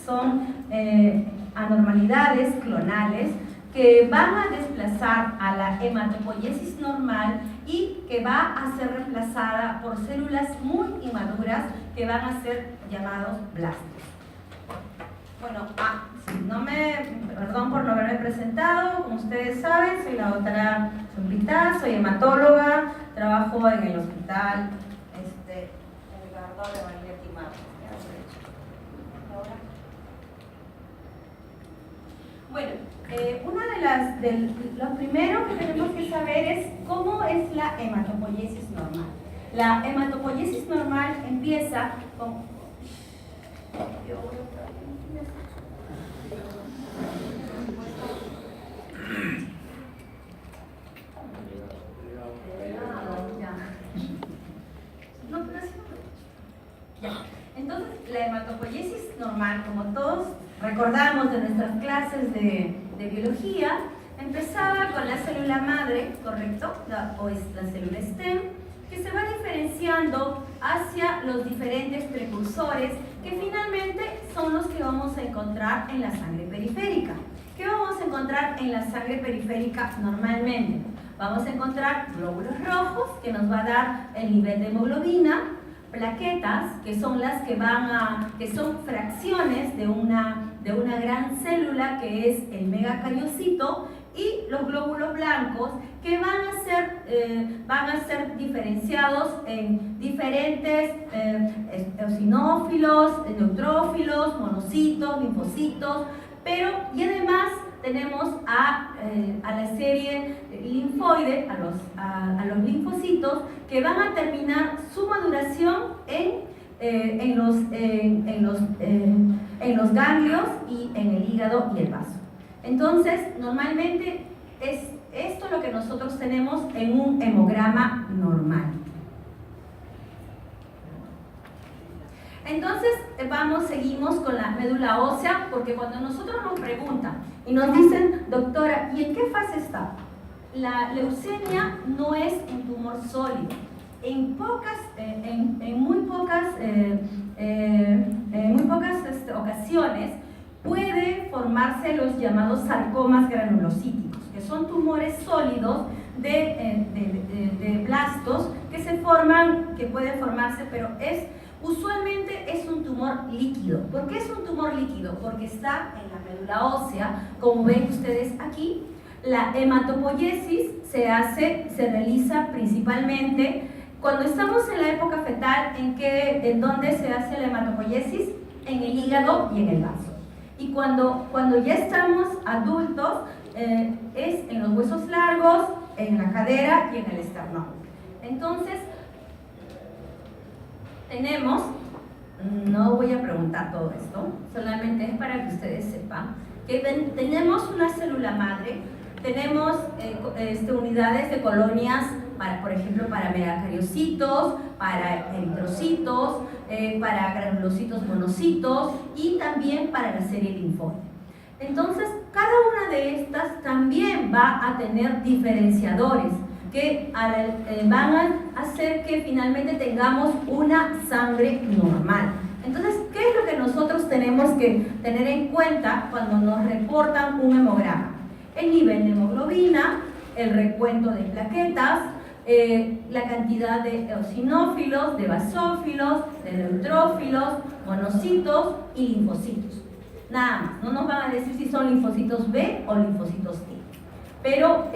son anormalidades clonales que van a desplazar a la hematopoiesis normal y que va a ser reemplazada por células muy inmaduras que van a ser llamados blastos. Bueno, perdón por no haberme presentado. Como ustedes saben, soy la doctora Zumbrita, soy hematóloga, trabajo en el hospital Edgardo de Valier Mar. Bueno, lo primero que tenemos que saber es cómo es la hematopoiesis normal. La hematopoiesis normal empieza con... Entonces, la hematopoiesis normal, como todos recordamos de nuestras clases de biología, empezaba con la célula madre, ¿correcto? O es la célula stem, que se va diferenciando hacia los diferentes precursores que finalmente son los que vamos a encontrar en la sangre periférica. ¿Qué vamos a encontrar en la sangre periférica normalmente? Vamos a encontrar glóbulos rojos, que nos va a dar el nivel de hemoglobina, plaquetas, que son las que son fracciones de una gran célula que es el megacariocito, y los glóbulos blancos, que van a ser diferenciados en diferentes eosinófilos, neutrófilos, monocitos, linfocitos, y además tenemos a la serie linfoide, a los linfocitos, que van a terminar su maduración en los ganglios y en el hígado y el vaso. Entonces, normalmente es esto lo que nosotros tenemos en un hemograma normal. Entonces, seguimos con la médula ósea, porque cuando nosotros nos preguntan y nos dicen, doctora, ¿y en qué fase está? La leucemia no es un tumor sólido. En muy pocas ocasiones puede formarse los llamados sarcomas granulocíticos, que son tumores sólidos de blastos que pueden formarse, pero usualmente es un tumor líquido. ¿Por qué es un tumor líquido? Porque está en la médula ósea, como ven ustedes aquí. La hematopoiesis se realiza principalmente cuando estamos en la época fetal. ¿En dónde se hace la hematopoiesis? En el hígado y en el vaso. Y cuando ya estamos adultos, es en los huesos largos, en la cadera y en el esternón. Entonces, no voy a preguntar todo esto, solamente es para que ustedes sepan que tenemos una célula madre, tenemos unidades de colonias, por ejemplo, para megacariocitos, para eritrocitos, para granulocitos monocitos y también para la serie linfoide. Entonces, cada una de estas también va a tener diferenciadores que van a hacer que finalmente tengamos una sangre normal. Entonces, ¿qué es lo que nosotros tenemos que tener en cuenta cuando nos reportan un hemograma? El nivel de hemoglobina, el recuento de plaquetas, la cantidad de eosinófilos, de basófilos, de neutrófilos, monocitos y linfocitos. Nada más, no nos van a decir si son linfocitos B o linfocitos T. Pero,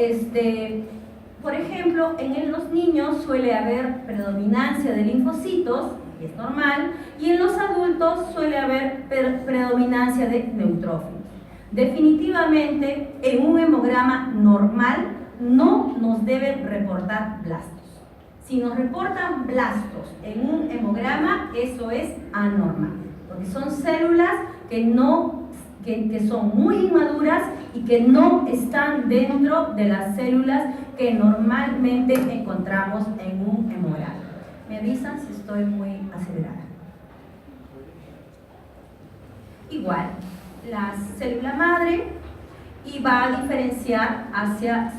por ejemplo, en los niños suele haber predominancia de linfocitos, y es normal, y en los adultos suele haber predominancia de neutrófilos. Definitivamente, en un hemograma normal no nos deben reportar blastos. Si nos reportan blastos en un hemograma, eso es anormal, porque son células que son muy inmaduras y que no están dentro de las células que normalmente encontramos en un hemograma. Me avisan si estoy muy acelerada. Igual, la célula madre y va a diferenciar hacia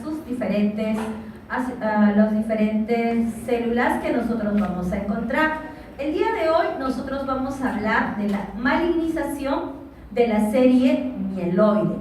las diferentes células que nosotros vamos a encontrar. El día de hoy nosotros vamos a hablar de la malignización de la serie mieloide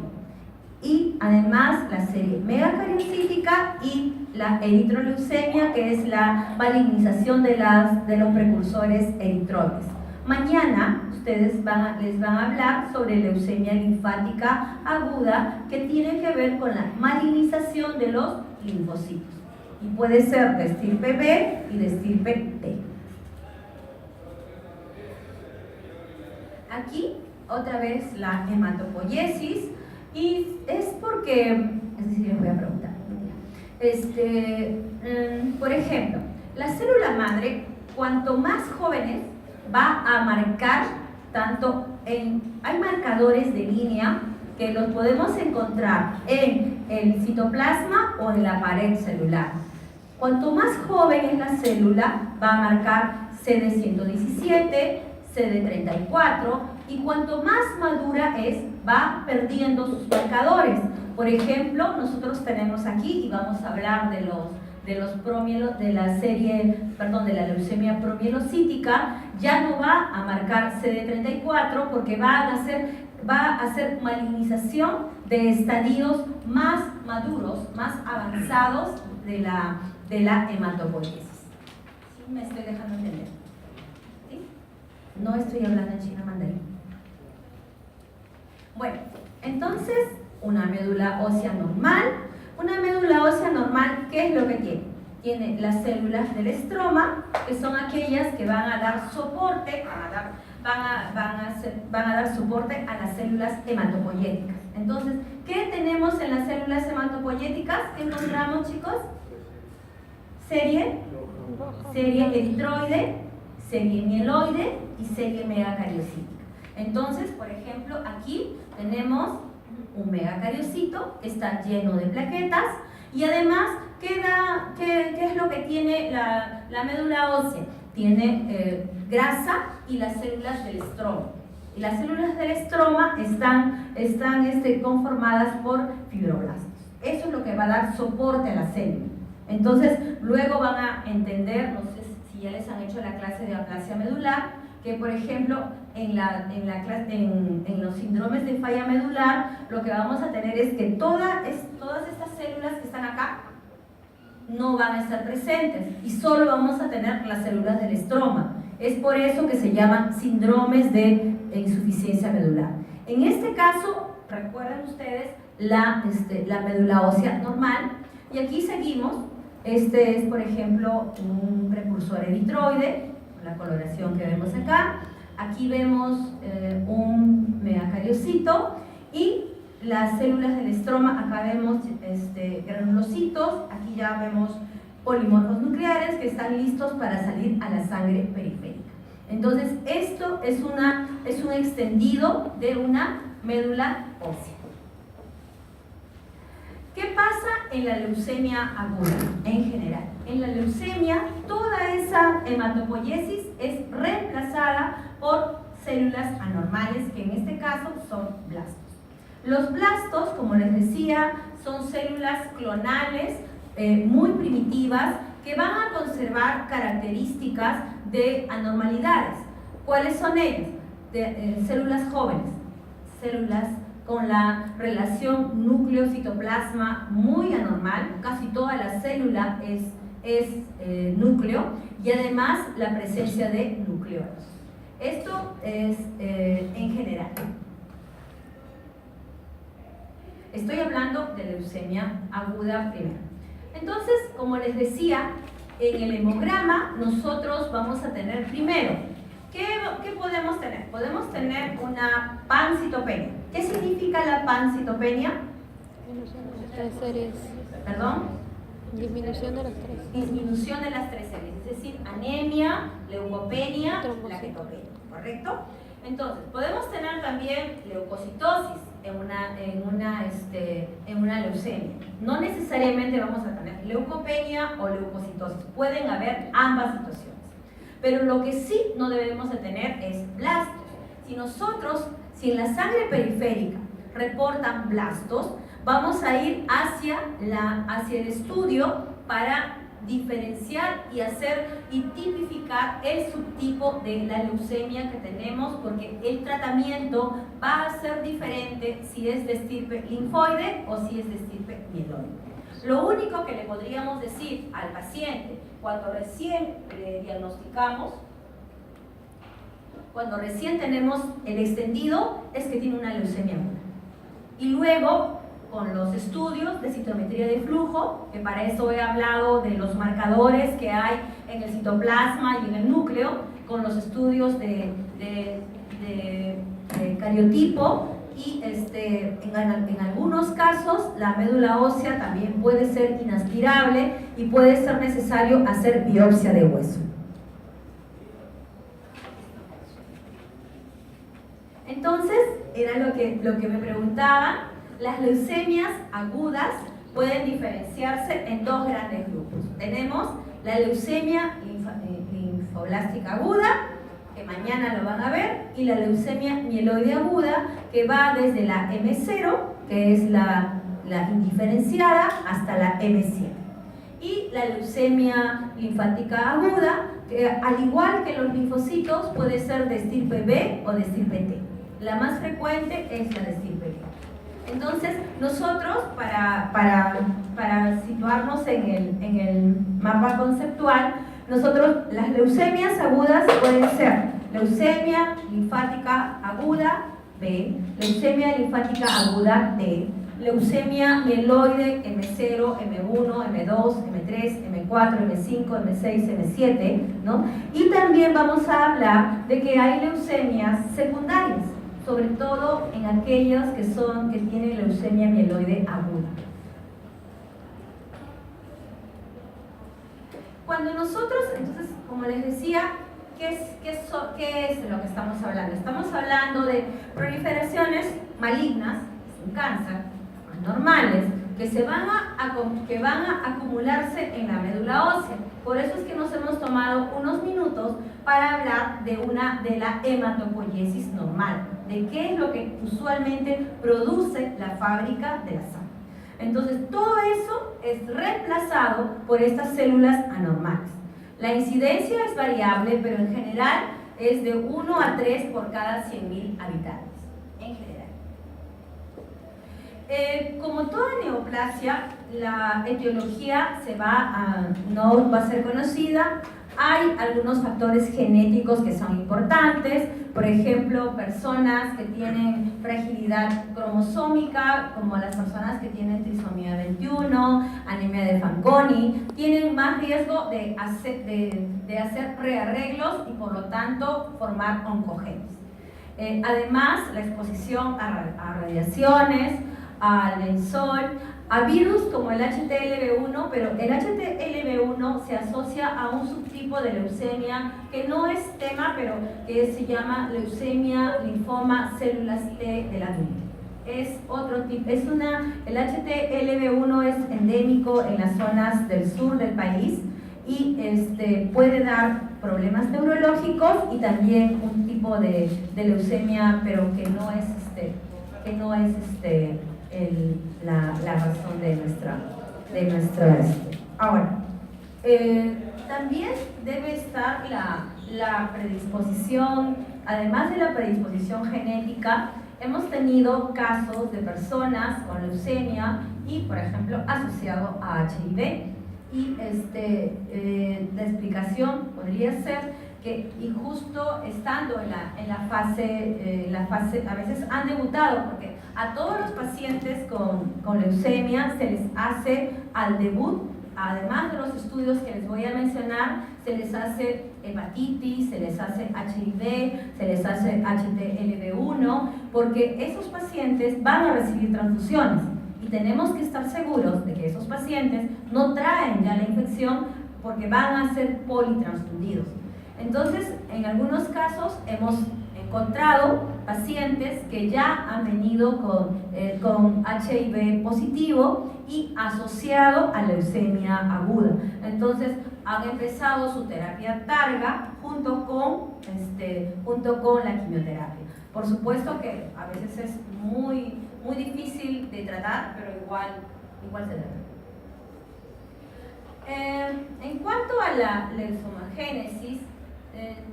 y además la serie megacariocítica y la eritroleucemia, que es la malignización de los precursores eritroides. Mañana ustedes les van a hablar sobre leucemia linfática aguda, que tiene que ver con la malignización de los linfocitos. Y puede ser de estirpe B y de estirpe T. Aquí, otra vez la hematopoiesis, y es porque, es decir, les voy a preguntar. Por ejemplo, la célula madre, cuanto más jóvenes, va a marcar tanto hay marcadores de línea que los podemos encontrar en el citoplasma o en la pared celular. Cuanto más joven es la célula, va a marcar CD117, CD34, y cuanto más madura es, va perdiendo sus marcadores. Por ejemplo, nosotros tenemos aquí, y vamos a hablar de la leucemia promielocítica, ya no va a marcar CD34 porque va a hacer malignización de estadios más maduros, más avanzados de la hematopoiesis. ¿Sí? ¿Me estoy dejando entender? ¿Sí? No estoy hablando en chino mandarín. Bueno, entonces, una médula ósea normal. Una médula ósea normal, ¿qué es lo que tiene? Tiene las células del estroma, que son aquellas que van a dar soporte, van a dar soporte a las células hematopoyéticas. Entonces, ¿qué tenemos en las células hematopoyéticas? ¿Qué encontramos, chicos? Serie eritroide, serie mieloide y serie megacariocítica. Entonces, por ejemplo, aquí tenemos un megacariocito que está lleno de plaquetas, y además, ¿qué es lo que tiene la médula ósea? Tiene grasa y las células del estroma. Y las células del estroma están conformadas por fibroblastos. Eso es lo que va a dar soporte a la célula. Entonces, luego van a entender, no sé si ya les han hecho la clase de aplasia medular, que por ejemplo en los síndromes de falla medular lo que vamos a tener es que todas estas células que están acá no van a estar presentes y solo vamos a tener las células del estroma. Es por eso que se llaman síndromes de insuficiencia medular. En este caso, recuerden ustedes la médula ósea normal, y aquí seguimos. Este es, por ejemplo, un precursor eritroide, la coloración que vemos acá. Aquí vemos un megacariocito y las células del estroma. Acá vemos granulocitos, aquí ya vemos polimorfos nucleares que están listos para salir a la sangre periférica. Entonces, esto es un extendido de una médula ósea. ¿Qué pasa en la leucemia aguda en general? En la leucemia, toda esa hematopoiesis es reemplazada por células anormales, que en este caso son blastos. Los blastos, como les decía, son células clonales muy primitivas que van a conservar características de anormalidades. ¿Cuáles son ellas? Células jóvenes, células con la relación núcleo-citoplasma muy anormal, casi toda la célula es núcleo, y además la presencia de nucleolos. Esto es en general. Estoy hablando de leucemia aguda primero. Entonces, como les decía, en el hemograma nosotros vamos a tener primero, ¿qué podemos tener? Podemos tener una pancitopenia. ¿Qué significa la pancitopenia? Disminución de las tres series. ¿Perdón? Disminución de las tres. Disminución de las tres series, es decir, anemia, leucopenia, Trombocito. plaquetopenia, ¿correcto? Entonces, podemos tener también leucocitosis en una leucemia. No necesariamente vamos a tener leucopenia o leucocitosis, pueden haber ambas situaciones. Pero lo que sí no debemos de tener es blastos. Si en la sangre periférica reportan blastos, vamos a ir hacia el estudio para diferenciar y tipificar el subtipo de la leucemia que tenemos, porque el tratamiento va a ser diferente si es de estirpe linfoide o si es de estirpe mieloide. Lo único que le podríamos decir al paciente cuando recién le diagnosticamos, cuando recién tenemos el extendido, es que tiene una leucemia aguda. Y luego, con los estudios de citometría de flujo, que para eso he hablado de los marcadores que hay en el citoplasma y en el núcleo, con los estudios de cariotipo, y en algunos casos la médula ósea también puede ser inaspirable y puede ser necesario hacer biopsia de hueso. Entonces, era lo que me preguntaban. Las leucemias agudas pueden diferenciarse en dos grandes grupos. Tenemos la leucemia linfoblástica aguda, que mañana lo van a ver, y la leucemia mieloide aguda, que va desde la M0, que es la indiferenciada, hasta la M7. Y la leucemia linfática aguda, que al igual que los linfocitos, puede ser de estirpe B o de estirpe T. La más frecuente es la de estirpe B. Entonces, nosotros, para situarnos en el mapa conceptual, las leucemias agudas pueden ser leucemia linfática aguda B, leucemia linfática aguda D, leucemia mieloide M0, M1, M2, M3, M4, M5, M6, M7, ¿no? Y también vamos a hablar de que hay leucemias secundarias, sobre todo en aquellas que tienen leucemia mieloide aguda. Cuando nosotros, entonces, como les decía, ¿qué es de lo que estamos hablando? Estamos hablando de proliferaciones malignas, un cáncer, anormales, que van a acumularse en la médula ósea. Por eso es que nos hemos tomado unos minutos para hablar de la hematopoiesis normal, de qué es lo que usualmente produce la fábrica de la sangre. Entonces, todo eso es reemplazado por estas células anormales. La incidencia es variable, pero en general es de 1 a 3 por cada 100.000 habitantes, en general. Como toda neoplasia, la etiología no va a ser conocida. Hay algunos factores genéticos que son importantes, por ejemplo, personas que tienen fragilidad cromosómica, como las personas que tienen trisomía 21, anemia de Fanconi, tienen más riesgo de hacer rearreglos y por lo tanto formar oncogenes. Además, la exposición a radiaciones, al sol, a virus como el HTLV1, pero el HTLV1 se asocia a un subtipo de leucemia que no es tema, pero que se llama leucemia linfoma células T del adulto. Es otro tipo, el HTLV1 es endémico en las zonas del sur del país y puede dar problemas neurológicos y también un tipo de leucemia, pero que no es la razón de nuestra ahora, también debe estar la predisposición. Además de la predisposición genética, hemos tenido casos de personas con leucemia y, por ejemplo, asociado a HIV. Y la explicación podría ser que, y justo estando en la fase, a veces han debutado, porque a todos los pacientes con leucemia se les hace al debut, además de los estudios que les voy a mencionar, se les hace hepatitis, se les hace HIV, se les hace HTLV1, porque esos pacientes van a recibir transfusiones y tenemos que estar seguros de que esos pacientes no traen ya la infección porque van a ser politransfundidos. Entonces, en algunos casos hemos encontrado pacientes que ya han venido con HIV positivo y asociado a leucemia aguda. Entonces, han empezado su terapia targa junto con la quimioterapia. Por supuesto que a veces es muy difícil de tratar, pero igual se trata. En cuanto a la leucemogénesis,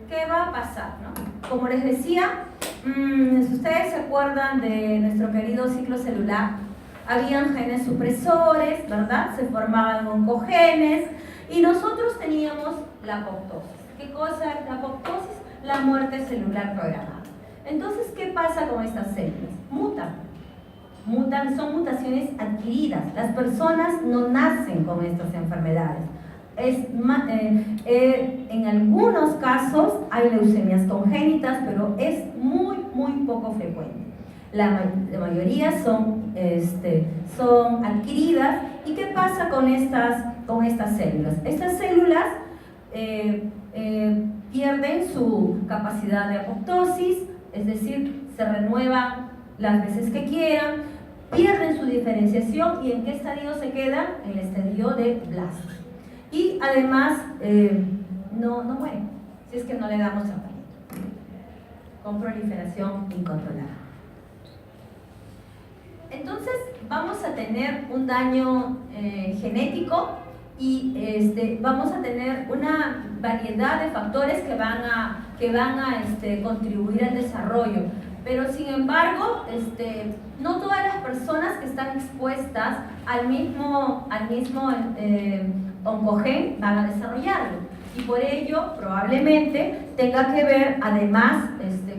¿qué va a pasar, no? Como les decía, si ustedes se acuerdan de nuestro querido ciclo celular, habían genes supresores, ¿verdad? Se formaban oncogenes y nosotros teníamos la apoptosis. ¿Qué cosa es la apoptosis? La muerte celular programada. Entonces, ¿qué pasa con estas células? Mutan, son mutaciones adquiridas. Las personas no nacen con estas enfermedades. En algunos casos hay leucemias congénitas, pero es muy poco frecuente. La mayoría son adquiridas. ¿Y qué pasa con estas células? Estas células pierden su capacidad de apoptosis, es decir, se renuevan las veces que quieran, pierden su diferenciación. ¿Y en qué estadio se quedan? En el estadio de blasto. Y además no mueren, si es que no le damos tratamiento, con proliferación incontrolada. Entonces vamos a tener un daño genético y vamos a tener una variedad de factores que van a contribuir al desarrollo. Pero sin embargo, no todas las personas que están expuestas al mismo oncogen van a desarrollarlo. Y por ello, probablemente tenga que ver, además,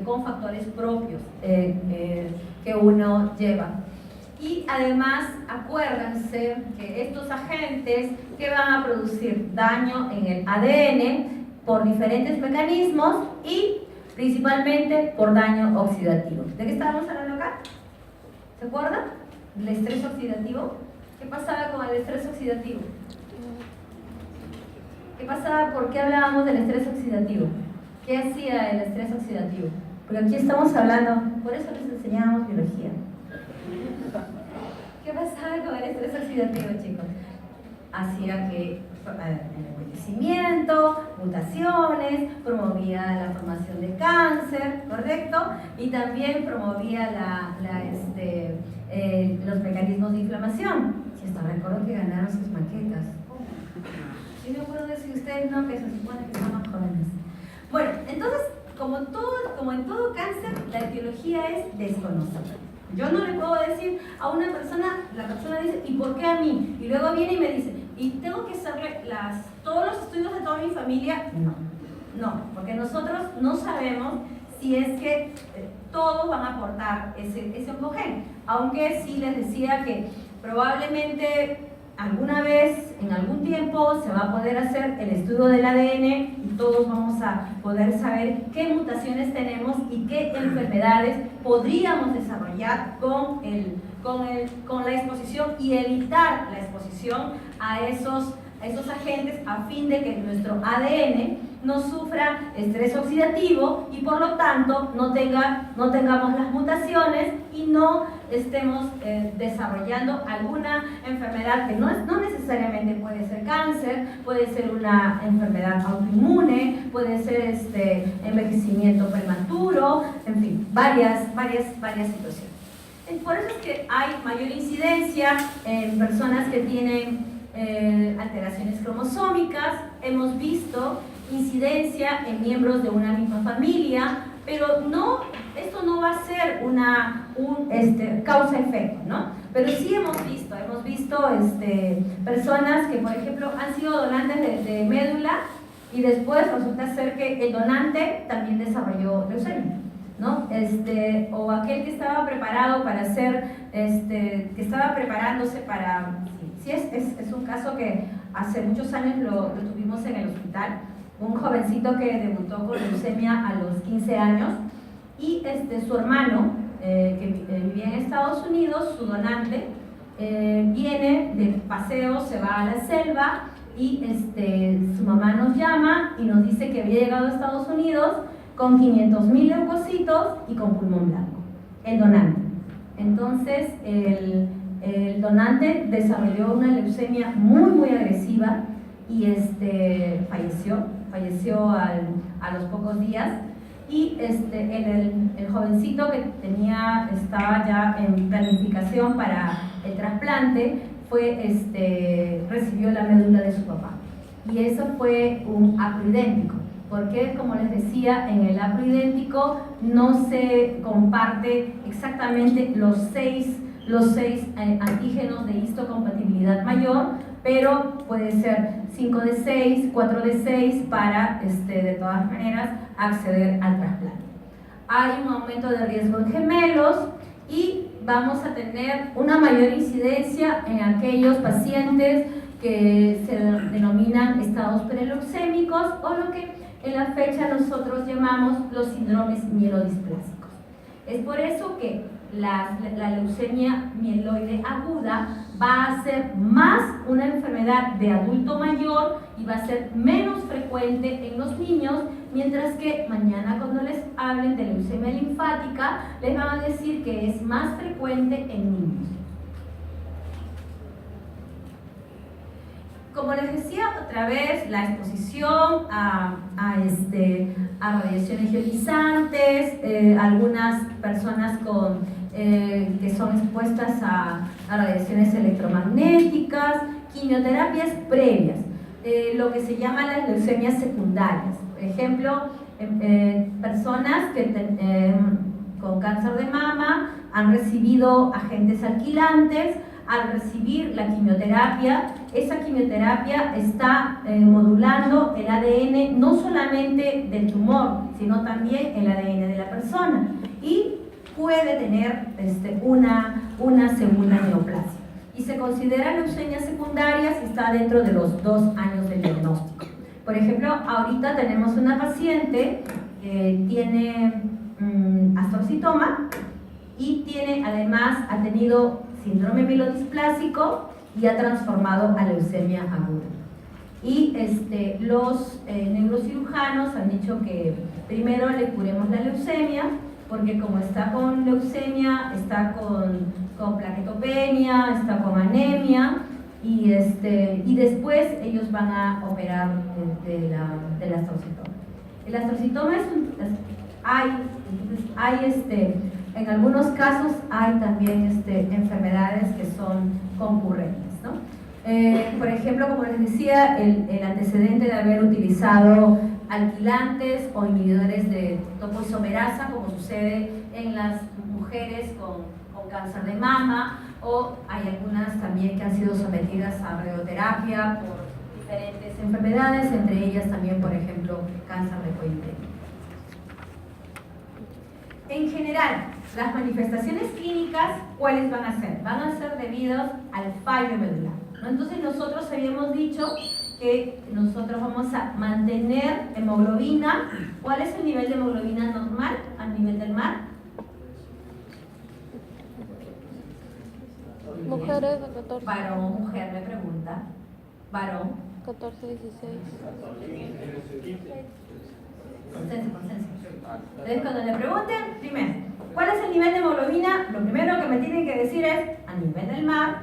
con factores propios que uno lleva. Y además, acuérdense que estos agentes que van a producir daño en el ADN por diferentes mecanismos y principalmente por daño oxidativo. ¿De qué estábamos hablando acá? ¿Se acuerdan? ¿El estrés oxidativo? ¿Qué pasaba con el estrés oxidativo? ¿Qué pasaba? ¿Por qué hablábamos del estrés oxidativo? ¿Qué hacía el estrés oxidativo? Porque aquí estamos hablando, por eso les enseñábamos biología. ¿Qué pasaba con el estrés oxidativo, chicos? Hacía que el envejecimiento, mutaciones, promovía la formación de cáncer, ¿correcto? Y también promovía los mecanismos de inflamación. Y hasta recuerdo que ganaron sus maquetas. Sí me acuerdo de si ustedes no, que se supone que son más jóvenes. Bueno, entonces, como en todo cáncer, la etiología es desconocida. Yo no le puedo decir a una persona, la persona dice, ¿y por qué a mí? Y luego viene y me dice, ¿y tengo que hacerle todos los estudios de toda mi familia? No, porque nosotros no sabemos si es que todos van a aportar ese oncogen. Aunque sí les decía que probablemente alguna vez, en algún tiempo, se va a poder hacer el estudio del ADN y todos vamos a poder saber qué mutaciones tenemos y qué enfermedades podríamos desarrollar con la exposición y evitar la exposición a esos agentes a fin de que nuestro ADN no sufra estrés oxidativo y por lo tanto no tengamos las mutaciones y no estemos desarrollando alguna enfermedad que no necesariamente puede ser cáncer, puede ser una enfermedad autoinmune, puede ser envejecimiento prematuro, en fin, varias situaciones. Por eso es que hay mayor incidencia en personas que tienen alteraciones cromosómicas. Hemos visto incidencia en miembros de una misma familia, pero esto no va a ser un causa-efecto, ¿no? Pero sí hemos visto personas que, por ejemplo, han sido donantes de médula y después resulta ser que el donante también desarrolló leucemia, ¿no? O aquel que estaba preparado para hacer, que estaba preparándose para... Sí, es un caso que hace muchos años lo tuvimos en el hospital, un jovencito que debutó con leucemia a los 15 años y su hermano, que vivía en Estados Unidos, su donante, viene de paseo, se va a la selva y su mamá nos llama y nos dice que había llegado a Estados Unidos con 500.000 leucocitos y con pulmón blanco, el donante. Entonces, el donante desarrolló una leucemia muy agresiva y falleció a los pocos días. Y el jovencito que estaba ya en planificación para el trasplante recibió la médula de su papá. Y eso fue un haploidéntico, porque como les decía, en el haploidéntico no se comparte exactamente los seis antígenos de histocompatibilidad mayor, pero puede ser 5 de 6, 4 de 6 para, de todas maneras, acceder al trasplante. Hay un aumento de riesgo en gemelos y vamos a tener una mayor incidencia en aquellos pacientes que se denominan estados preleucémicos o lo que en la fecha nosotros llamamos los síndromes mielodisplásicos. Es por eso que la leucemia mieloide aguda va a ser más una enfermedad de adulto mayor y va a ser menos frecuente en los niños, mientras que mañana cuando les hablen de leucemia linfática les van a decir que es más frecuente en niños. Como les decía otra vez, la exposición a radiaciones ionizantes, algunas personas que son expuestas a radiaciones electromagnéticas, quimioterapias previas, lo que se llama las leucemias secundarias. Por ejemplo, personas con cáncer de mama han recibido agentes alquilantes. Al recibir la quimioterapia, esa quimioterapia está modulando el ADN no solamente del tumor, sino también el ADN de la persona y puede tener una segunda neoplasia. Y se considera leucemia secundaria si está dentro de los 2 años del diagnóstico. Por ejemplo, ahorita tenemos una paciente que tiene astrocytoma y ha tenido síndrome mielodisplásico y ha transformado a leucemia aguda. Y los neurocirujanos han dicho que primero le curemos la leucemia, porque como está con leucemia, está con plaquetopenia, está con anemia, y después ellos van a operar del astrocytoma. El astrocytoma en algunos casos hay también enfermedades que son concurrentes, ¿no? Por ejemplo, como les decía, el antecedente de haber utilizado alquilantes o inhibidores de topoisomerasa, como sucede en las mujeres con cáncer de mama, o hay algunas también que han sido sometidas a radioterapia por diferentes enfermedades, entre ellas también, por ejemplo, cáncer de cuello uterino. En general, las manifestaciones clínicas, ¿cuáles van a ser? Van a ser debidos al fallo medular, ¿no? Entonces nosotros habíamos dicho que nosotros vamos a mantener hemoglobina. ¿Cuál es el nivel de hemoglobina normal a nivel del mar? Mujeres de 14. Varón, mujer, me pregunta. Varón. 14, 16. Consenso. Entonces, cuando le pregunten, primero, ¿cuál es el nivel de hemoglobina? Lo primero que me tienen que decir es a nivel del mar,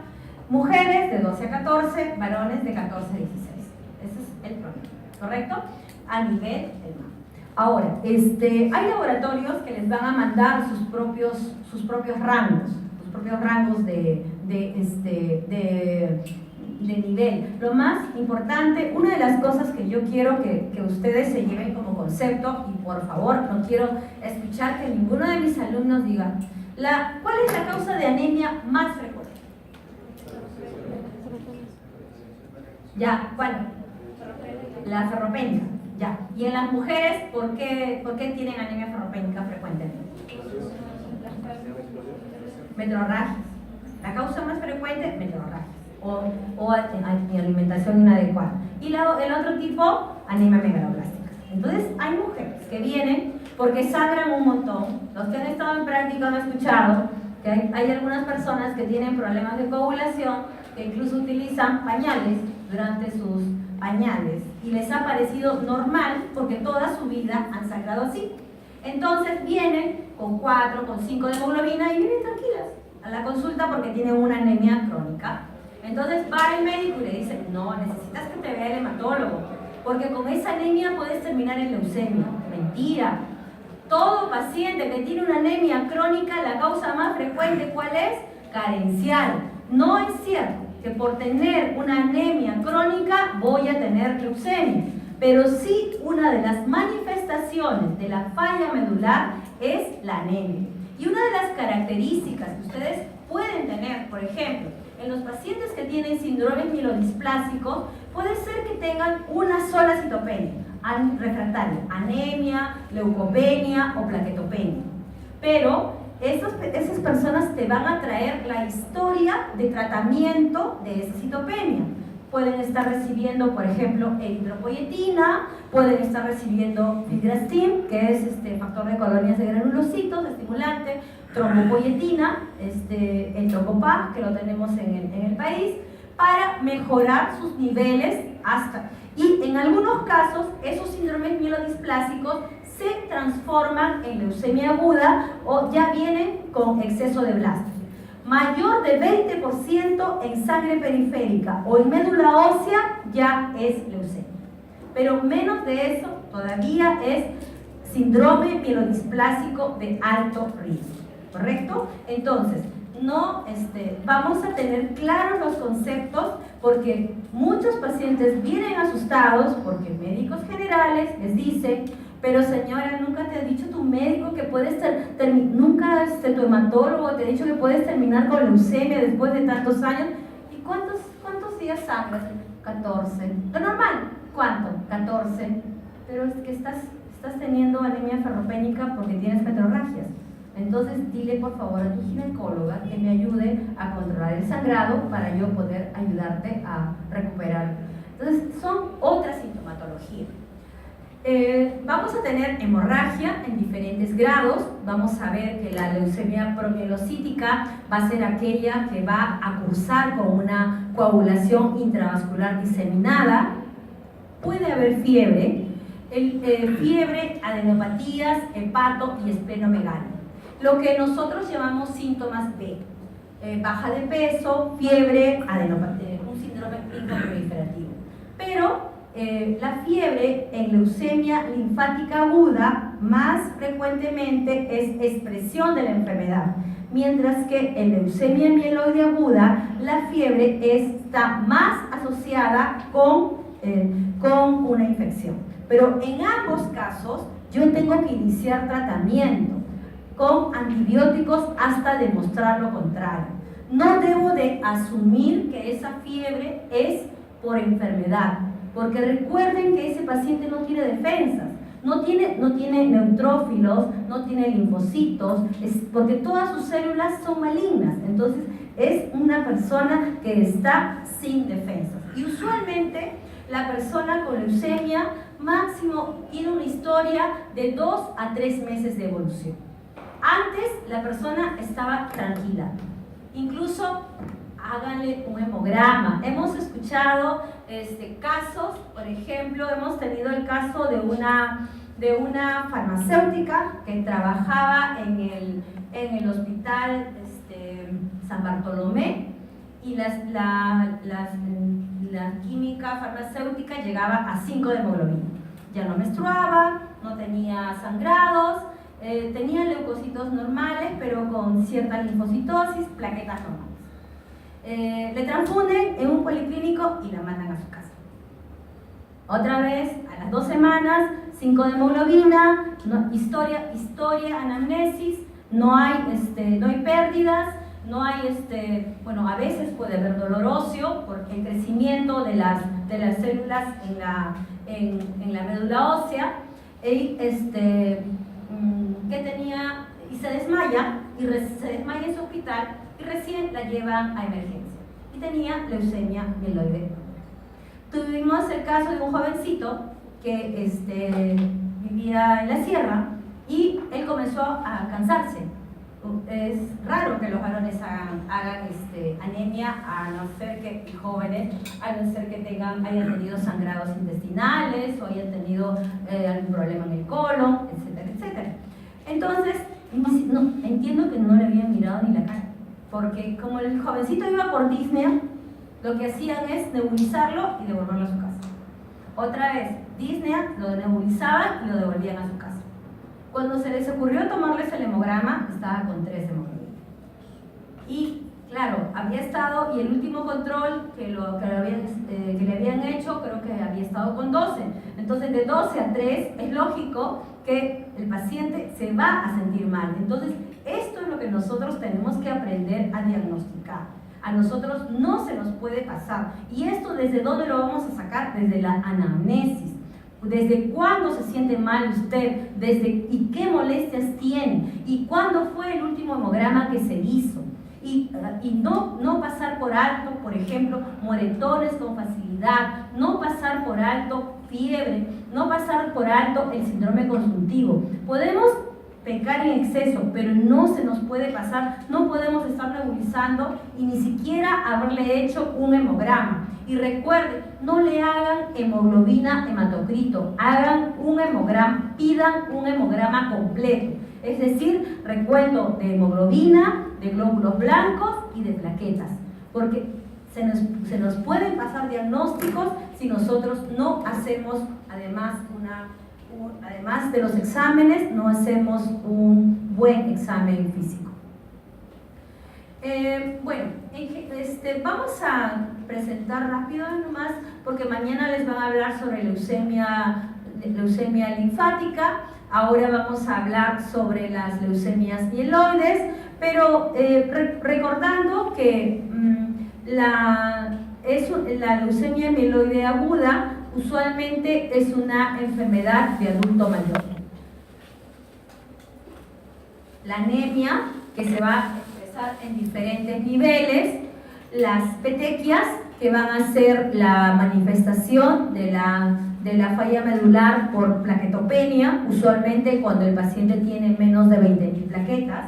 mujeres de 12 a 14, varones de 14 a 16. Ese es el promedio, ¿correcto? A nivel del mar. Ahora, hay laboratorios que les van a mandar sus propios rangos de nivel. Lo más importante, una de las cosas que yo quiero que ustedes se lleven como concepto, y por favor, no quiero escuchar que ninguno de mis alumnos diga, ¿cuál es la causa de anemia más frecuente? Ya, ¿cuál? La ferropénica, ya. ¿Y en las mujeres, por qué tienen anemia ferropénica frecuentemente? Metrorragias. La causa más frecuente, metrorragias. O alimentación inadecuada. Y el otro tipo, anemia megaloblástica. Entonces, hay mujeres que vienen porque sangran un montón. Los que han estado en práctica han escuchado que hay algunas personas que tienen problemas de coagulación, que incluso utilizan pañales durante sus pañales y les ha parecido normal porque toda su vida han sangrado así. Entonces vienen con 4, con 5 de hemoglobina y vienen tranquilas a la consulta porque tienen una anemia crónica. Entonces va el médico y le dice, no, necesitas que te vea el hematólogo, porque con esa anemia puedes terminar en leucemia. Mentira. Todo paciente que tiene una anemia crónica, la causa más frecuente, ¿cuál es? Carencial. No es cierto que que por tener una anemia crónica voy a tener leucemia, pero sí una de las manifestaciones de la falla medular es la anemia. Y una de las características que ustedes pueden tener, por ejemplo, en los pacientes que tienen síndromes mielodisplásicos, puede ser que tengan una sola citopenia refractaria, anemia, leucopenia o plaquetopenia. Pero esas personas te van a traer la historia de tratamiento de esa citopenia. Pueden estar recibiendo, por ejemplo, eritropoyetina, pueden estar recibiendo fibrastim, que es factor de colonias de granulocitos, estimulante, trombopoyetina, el trombopag, que lo tenemos en el país, para mejorar sus niveles y en algunos casos esos síndromes mielodisplásicos se transforman en leucemia aguda o ya vienen con exceso de blastos. Mayor de 20% en sangre periférica o en médula ósea ya es leucemia. Pero menos de eso todavía es síndrome mielodisplásico de alto riesgo, ¿correcto? Entonces, vamos a tener claros los conceptos porque muchos pacientes vienen asustados porque médicos generales les dicen: pero señora, nunca te ha dicho tu médico que puedes nunca tu hematólogo te ha dicho que puedes terminar con leucemia después de tantos años. ¿Y cuántos días sangras? 14. ¿Lo normal? ¿Cuánto? 14. Pero es que estás teniendo anemia ferropénica porque tienes metrorragias. Entonces dile por favor a tu ginecóloga que me ayude a controlar el sangrado para yo poder ayudarte a recuperar. Entonces son otras sintomatologías. Vamos a tener hemorragia en diferentes grados. Vamos a ver que la leucemia promielocítica va a ser aquella que va a cursar con una coagulación intravascular diseminada. Puede haber fiebre, fiebre, adenopatías, hepato y esplenomegalia. Lo que nosotros llamamos síntomas B. Baja de peso, fiebre, adenopatía, un síndrome linfoproliferativo. Pero la fiebre en leucemia linfática aguda más frecuentemente es expresión de la enfermedad, mientras que en leucemia mieloide aguda la fiebre está más asociada con una infección. Pero en ambos casos yo tengo que iniciar tratamiento con antibióticos hasta demostrar lo contrario. No debo de asumir que esa fiebre es por enfermedad, porque recuerden que ese paciente no tiene defensas, no tiene neutrófilos, no tiene linfocitos, porque todas sus células son malignas. Entonces es una persona que está sin defensas. Y usualmente la persona con leucemia máximo tiene una historia de 2 a 3 meses de evolución. Antes la persona estaba tranquila, incluso háganle un hemograma. Hemos escuchado casos, por ejemplo, hemos tenido el caso de una farmacéutica que trabajaba en el hospital San Bartolomé, y la química farmacéutica llegaba a 5 de hemoglobina. Ya no menstruaba, no tenía sangrados, tenía leucocitos normales, pero con cierta linfocitosis, plaquetas normales. Le transfunden en un policlínico y la mandan a su casa. Otra vez, a las 2 semanas, 5 de hemoglobina, historia, anamnesis, no hay pérdidas, no hay, a veces puede haber dolor óseo por el crecimiento de las células en la médula ósea, y que tenía, y se desmaya en su hospital, y recién la llevan a emergencia, y tenía leucemia mieloide. Tuvimos el caso de un jovencito que vivía en la sierra, y él comenzó a cansarse. Es raro que los varones hagan anemia, a no ser que jóvenes, a no ser que hayan tenido sangrados intestinales o hayan tenido algún problema en el colon, etcétera, etcétera. Entonces, entiendo que no le habían mirado ni la cara, porque como el jovencito iba por disnea, lo que hacían es nebulizarlo y devolverlo a su casa. Otra vez, disnea, lo nebulizaban y lo devolvían a su casa. Cuando se les ocurrió tomarles el hemograma, estaba con 3 hemoglobinas. Y Claro, había estado, y el último control que le habían hecho, creo que había estado con 12. Entonces, de 12 a 3, es lógico que el paciente se va a sentir mal. Entonces, esto es lo que nosotros tenemos que aprender a diagnosticar. A nosotros no se nos puede pasar. ¿Y esto desde dónde lo vamos a sacar? Desde la anamnesis. ¿Desde cuándo se siente mal usted? ¿Y qué molestias tiene? ¿Y cuándo fue el último hemograma que se hizo? Y no pasar por alto, por ejemplo, moretones con facilidad, no pasar por alto fiebre, no pasar por alto el síndrome consultivo. Podemos pecar en exceso, pero no se nos puede pasar, no podemos estar nebulizando y ni siquiera haberle hecho un hemograma. Y recuerden, no le hagan hemoglobina hematocrito, hagan un hemograma, pidan un hemograma completo. Es decir, recuento de hemoglobina, de glóbulos blancos y de plaquetas, porque se nos pueden pasar diagnósticos si nosotros no hacemos, además de los exámenes, no hacemos un buen examen físico. Vamos a presentar rápido nomás, porque mañana les van a hablar sobre leucemia linfática. Ahora vamos a hablar sobre las leucemias mieloides, pero recordando que la leucemia mieloide aguda usualmente es una enfermedad de adulto mayor. La anemia, que se va a expresar en diferentes niveles, las petequias, que van a ser la manifestación de la falla medular por plaquetopenia, usualmente cuando el paciente tiene menos de 20.000 plaquetas.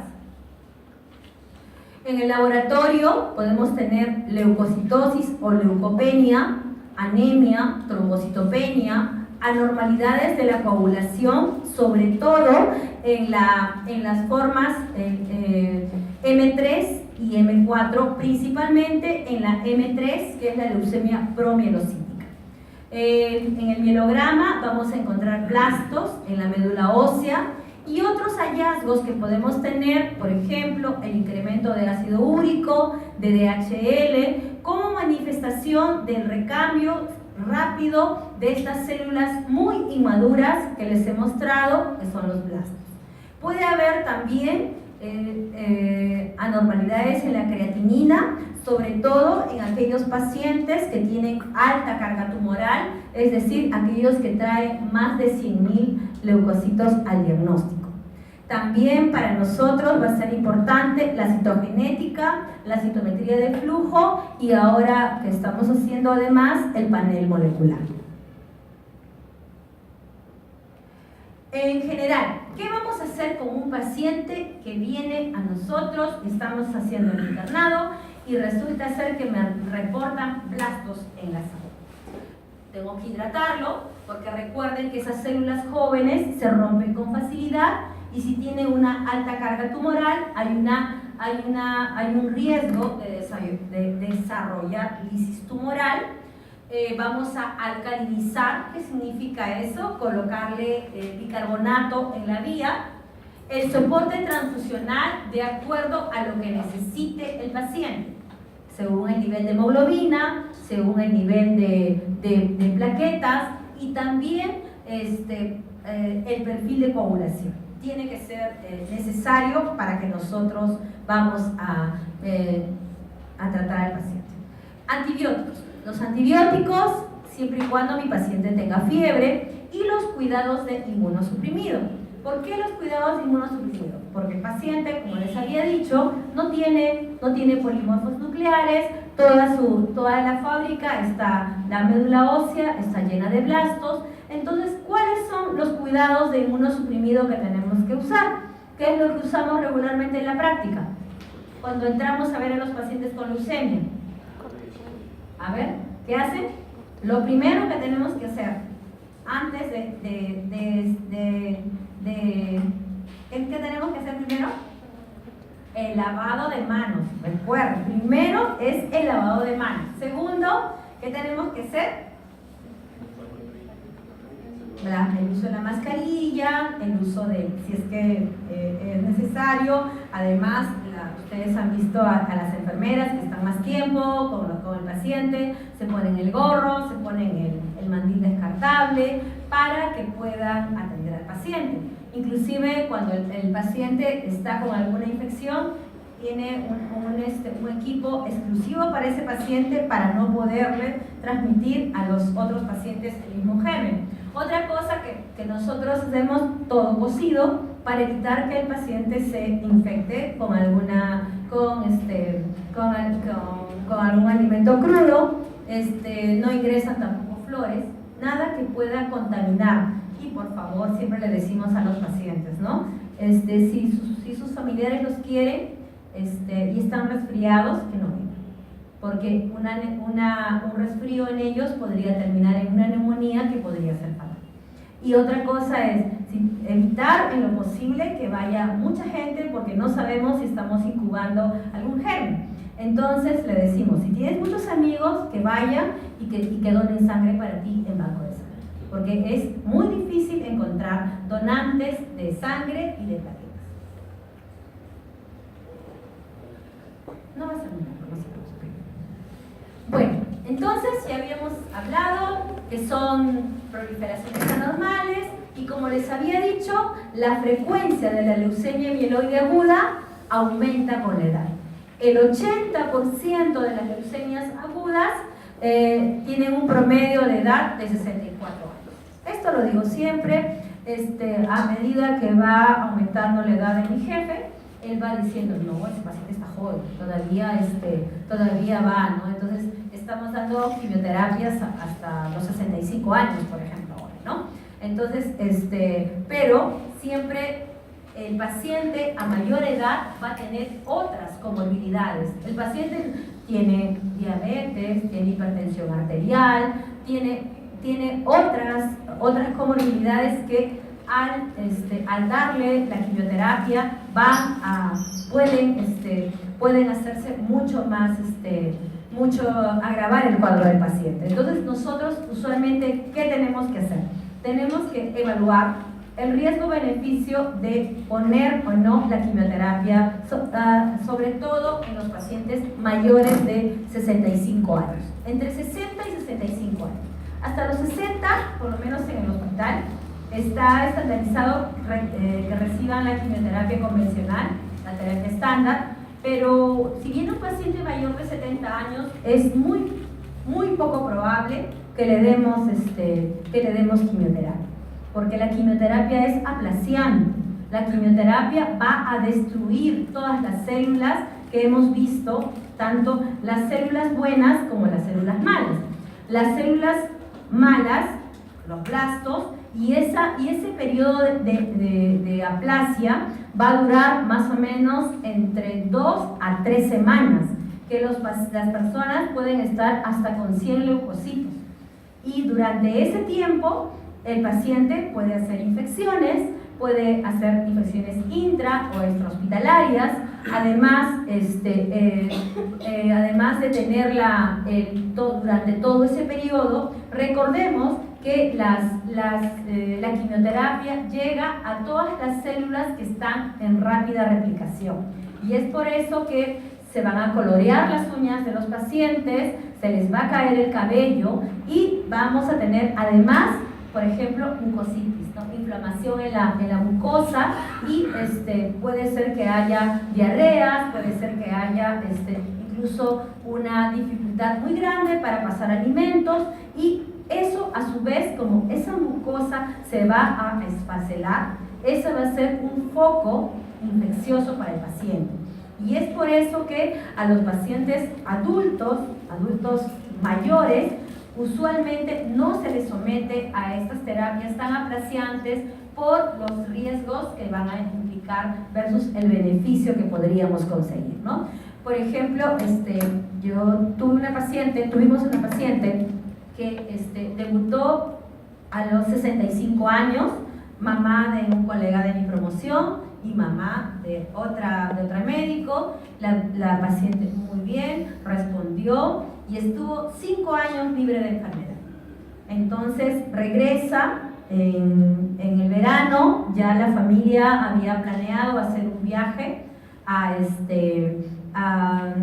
En el laboratorio podemos tener leucocitosis o leucopenia, anemia, trombocitopenia, anormalidades de la coagulación, sobre todo en las formas M3 y M4, principalmente en la M3, que es la leucemia promielocítica. En el mielograma vamos a encontrar blastos en la médula ósea y otros hallazgos que podemos tener, por ejemplo, el incremento de ácido úrico, de DHL, como manifestación del recambio rápido de estas células muy inmaduras que les he mostrado, que son los blastos. Puede haber también anormalidades en la creatinina, sobre todo en aquellos pacientes que tienen alta carga tumoral, es decir, aquellos que traen más de 100.000 leucocitos al diagnóstico. También para nosotros va a ser importante la citogenética, la citometría de flujo y ahora que estamos haciendo además el panel molecular. En general, ¿qué vamos a hacer con un paciente que viene a nosotros? Estamos haciendo el internado y resulta ser que me reportan blastos en la sangre. Tengo que hidratarlo porque recuerden que esas células jóvenes se rompen con facilidad y si tiene una alta carga tumoral hay un riesgo de desarrollar lisis tumoral. Vamos a alcalinizar. ¿Qué significa eso? Colocarle bicarbonato en la vía. El soporte transfusional de acuerdo a lo que necesite el paciente, según el nivel de hemoglobina, según el nivel de plaquetas y también el perfil de coagulación. Tiene que ser necesario para que nosotros vamos a tratar al paciente. Antibióticos. Los antibióticos, siempre y cuando mi paciente tenga fiebre, y los cuidados de inmunosuprimido. ¿Por qué los cuidados de inmunosuprimido? Porque el paciente, como les había dicho, no tiene polimorfos nucleares, toda la fábrica la médula ósea está llena de blastos. Entonces, ¿cuáles son los cuidados de inmunosuprimido que tenemos que usar? ¿Qué es lo que usamos regularmente en la práctica? Cuando entramos a ver a los pacientes con leucemia. A ver, ¿qué hacen? Lo primero que tenemos que hacer antes ¿qué tenemos que hacer primero? El lavado de manos. Recuerden, primero es el lavado de manos. Segundo, ¿qué tenemos que hacer? El uso de la mascarilla, el uso si es que es necesario, además Ustedes han visto a las enfermeras que están más tiempo con el paciente, se ponen el gorro, se ponen el mandil descartable para que puedan atender al paciente. Inclusive cuando el paciente está con alguna infección, tiene un equipo exclusivo para ese paciente para no poderle transmitir a los otros pacientes el mismo germen. Otra cosa que nosotros hacemos todo cocido para evitar que el paciente se infecte con algún alimento crudo, no ingresan tampoco flores, nada que pueda contaminar. Y por favor, siempre le decimos a los pacientes, ¿no? Si sus familiares los quieren y están resfriados, que no vengan, porque un resfrío en ellos podría terminar en una neumonía que podría ser fatal. Y otra cosa es evitar en lo posible que vaya mucha gente, porque no sabemos si estamos incubando algún germen. Entonces le decimos, si tienes muchos amigos, que vayan y que donen sangre para ti en banco de sangre, porque es muy difícil encontrar donantes de sangre y de plaquetas. No va a ser una información. Bueno, entonces ya habíamos hablado que son proliferaciones anormales y, como les había dicho, la frecuencia de la leucemia mieloide aguda aumenta con la edad. El 80% de las leucemias agudas tienen un promedio de edad de 64 años. Esto lo digo siempre, a medida que va aumentando la edad de mi jefe, él va diciendo, no, ese paciente está joven, todavía va, ¿no? Entonces, estamos dando quimioterapias hasta los 65 años, por ejemplo, ahora, ¿no? Entonces, pero siempre el paciente a mayor edad va a tener otras comorbilidades. El paciente tiene diabetes, tiene hipertensión arterial, tiene otras comorbilidades que al darle la quimioterapia pueden hacerse mucho más, agravar el cuadro del paciente. Entonces nosotros usualmente, ¿qué tenemos que hacer? Tenemos que evaluar el riesgo-beneficio de poner o no la quimioterapia, sobre todo en los pacientes mayores de 65 años, entre 60 y 65 años. Hasta los 60, por lo menos en el hospital, está estandarizado que reciban la quimioterapia convencional, la terapia estándar, pero si viene un paciente mayor de 70 años, es muy poco probable que le demos quimioterapia, porque la quimioterapia es aplaciante. La quimioterapia va a destruir todas las células que hemos visto, tanto las células buenas como las células malas. Las células malas, los blastos, y ese periodo de aplasia va a durar más o menos entre 2 a 3 semanas, que las personas pueden estar hasta con 100 leucocitos. Y durante ese tiempo, el paciente puede hacer infecciones, intra o extrahospitalarias, además de tener durante todo ese periodo. Recordemos que la quimioterapia llega a todas las células que están en rápida replicación, y es por eso que se van a colorear las uñas de los pacientes, se les va a caer el cabello y vamos a tener además, por ejemplo, mucositis, ¿no? Inflamación en la mucosa, y puede ser que haya diarreas, puede ser que haya incluso una dificultad muy grande para pasar alimentos, y eso a su vez, como esa mucosa se va a esparcelar, eso va a ser un foco infeccioso para el paciente. Y es por eso que a los pacientes adultos mayores, usualmente no se les somete a estas terapias tan aplaciantes por los riesgos que van a implicar versus el beneficio que podríamos conseguir, ¿no? Por ejemplo, tuvimos una paciente que debutó a los 65 años, mamá de un colega de mi promoción y mamá de otra médico. La paciente muy bien, respondió y estuvo 5 años libre de enfermedad. Entonces regresa en el verano, ya la familia había planeado hacer un viaje a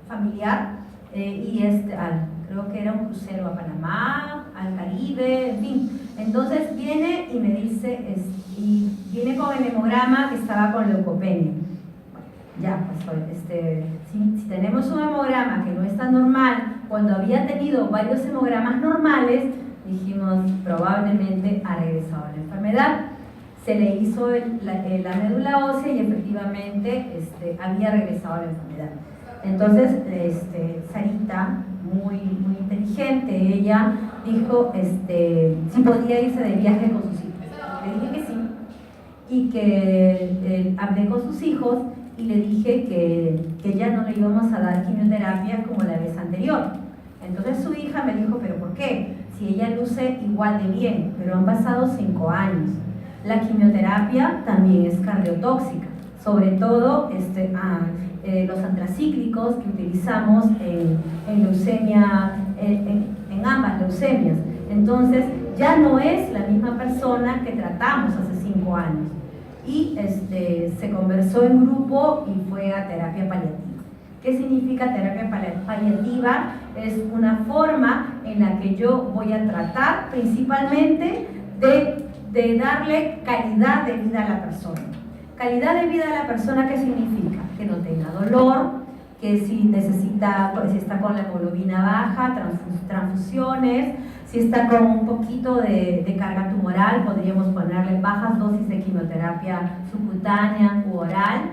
familiar, creo que era un crucero a Panamá, al Caribe, en fin. Entonces viene y me dice, y viene con el hemograma que estaba con leucopenia. Ya, pues si tenemos un hemograma que no está normal, cuando había tenido varios hemogramas normales, dijimos probablemente ha regresado a la enfermedad. Se le hizo la médula ósea y efectivamente había regresado a la enfermedad. Entonces, Sarita, muy inteligente, ella dijo si podía irse de viaje con sus hijos. Le dije que sí, y que hablé con sus hijos y le dije que ya no le íbamos a dar quimioterapia como la vez anterior. Entonces su hija me dijo, ¿pero por qué? Si ella luce igual de bien, pero han pasado 5 años. La quimioterapia también es cardiotóxica, sobre todo los antracíclicos que utilizamos en leucemia, en ambas leucemias. Entonces ya no es la misma persona que tratamos hace 5 años. Y se conversó en grupo y fue a terapia paliativa. ¿Qué significa terapia paliativa? Es una forma en la que yo voy a tratar principalmente de darle calidad de vida a la persona. Calidad de vida a la persona, ¿qué significa? Que no tenga dolor, que si está con la hemoglobina baja, transfusiones, si está con un poquito de carga tumoral, podríamos ponerle bajas dosis de quimioterapia subcutánea u oral,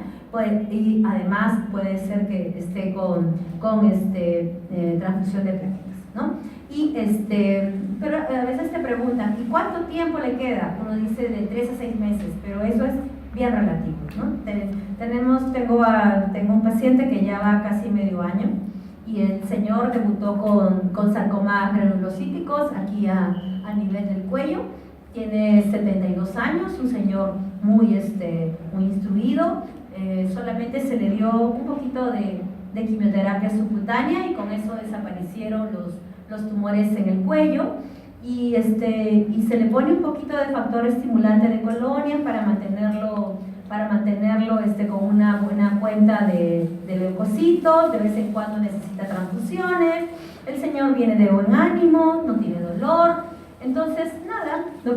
y además puede ser que esté con transfusión de platelas, ¿no? Pero a veces te preguntan, ¿y cuánto tiempo le queda? Uno dice de 3 a 6 meses, pero eso es bien relativo, ¿no? Tengo un paciente que ya va casi medio año y el señor debutó con sarcomas granulocíticos aquí a nivel del cuello. Tiene 72 años, un señor muy instruido. Solamente se le dio un poquito de quimioterapia subcutánea y con eso desaparecieron los tumores en el cuello, y se le pone un poquito de factor estimulante de colonias para mantenerlo con una buena cuenta de leucocitos. De vez en cuando necesita transfusiones. El señor viene de buen ánimo, no tiene dolor. Entonces, nada, lo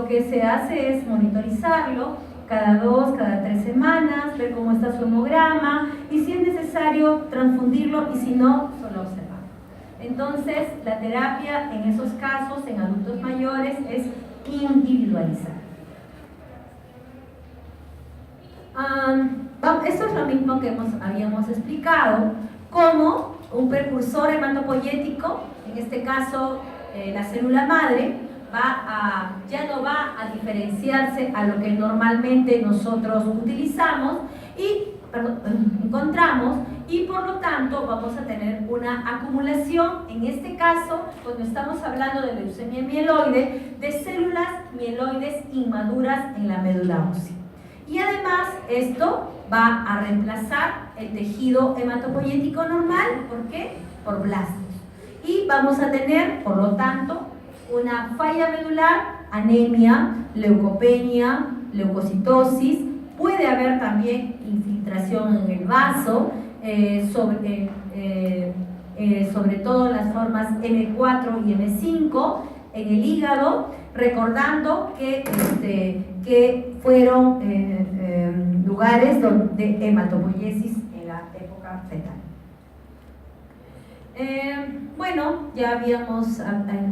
que se hace es monitorizarlo cada 2, cada 3 semanas, ver cómo está su hemograma y si es necesario transfundirlo, y si no, solo observar. Entonces, la terapia en esos casos, en adultos mayores, es individualizada. Esto es lo mismo que habíamos explicado, como un precursor hematopoyético, en este caso la célula madre, ya no va a diferenciarse a lo que normalmente nosotros utilizamos y encontramos, y por lo tanto vamos a tener una acumulación, en este caso, cuando estamos hablando de leucemia mieloide, de células mieloides inmaduras en la médula ósea. Y además esto va a reemplazar el tejido hematopoyético normal. ¿Por qué? Por blastos. Y vamos a tener, por lo tanto, una falla medular, anemia, leucopenia, leucocitosis. Puede haber también infiltración en el vaso, sobre todo las formas M4 y M5 en el hígado, recordando que fueron lugares de hematopoiesis en la época fetal. Bueno, ya habíamos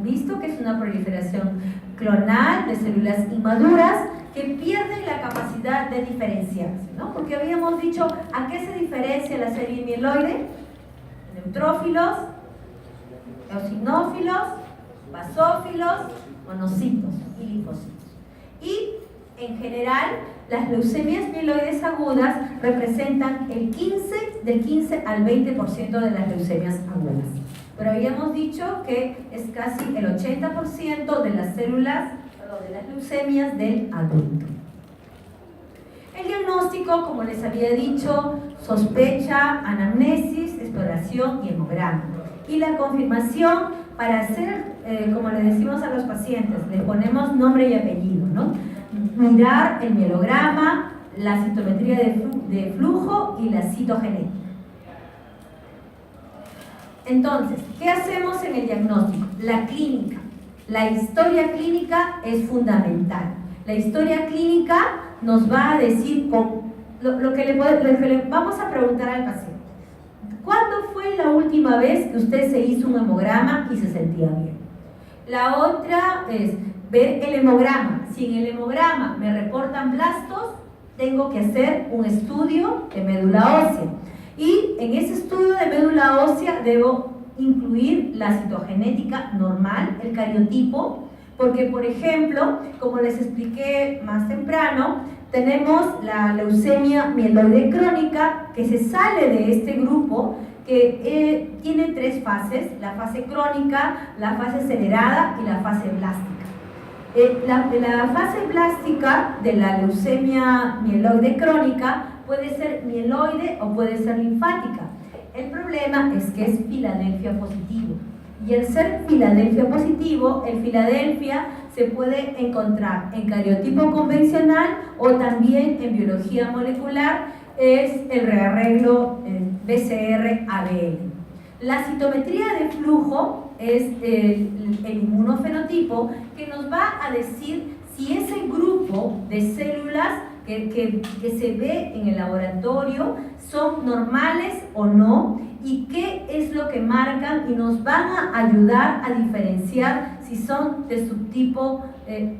visto que es una proliferación clonal de células inmaduras que pierden la capacidad de diferenciarse, ¿no? Porque habíamos dicho, ¿a qué se diferencia la serie mieloide? Neutrófilos, eosinófilos, basófilos, monocitos y linfocitos. Y en general, las leucemias mieloides agudas representan del 15 al 20% de las leucemias agudas. Pero habíamos dicho que es casi el 80% de las células, de las leucemias del adulto. El diagnóstico, como les había dicho, sospecha, anamnesis, exploración y hemograma. Y la confirmación, para hacer, como le decimos a los pacientes, le ponemos nombre y apellido, ¿no? Mirar el mielograma, la citometría de flujo y la citogenética. Entonces, ¿qué hacemos en el diagnóstico? La clínica. La historia clínica es fundamental. La historia clínica nos va a decir lo que le vamos a preguntar al paciente. ¿Cuándo fue la última vez que usted se hizo un hemograma y se sentía bien? La otra es ver el hemograma. Si en el hemograma me reportan blastos, tengo que hacer un estudio de médula ósea. Y en ese estudio de médula ósea debo incluir la citogenética normal, el cariotipo, porque, por ejemplo, como les expliqué más temprano, tenemos la leucemia mieloide crónica, que se sale de este grupo, que tiene 3 fases: la fase crónica, la fase acelerada y la fase blástica. La fase blástica de la leucemia mieloide crónica puede ser mieloide o puede ser linfática. El problema es que es Filadelfia positivo. Y el ser Filadelfia positivo, el Filadelfia se puede encontrar en cariotipo convencional o también en biología molecular, es el rearreglo BCR-ABL. La citometría de flujo es el inmunofenotipo, que nos va a decir si ese grupo de células que se ve en el laboratorio son normales o no, y qué es lo que marcan, y nos van a ayudar a diferenciar si son de subtipo,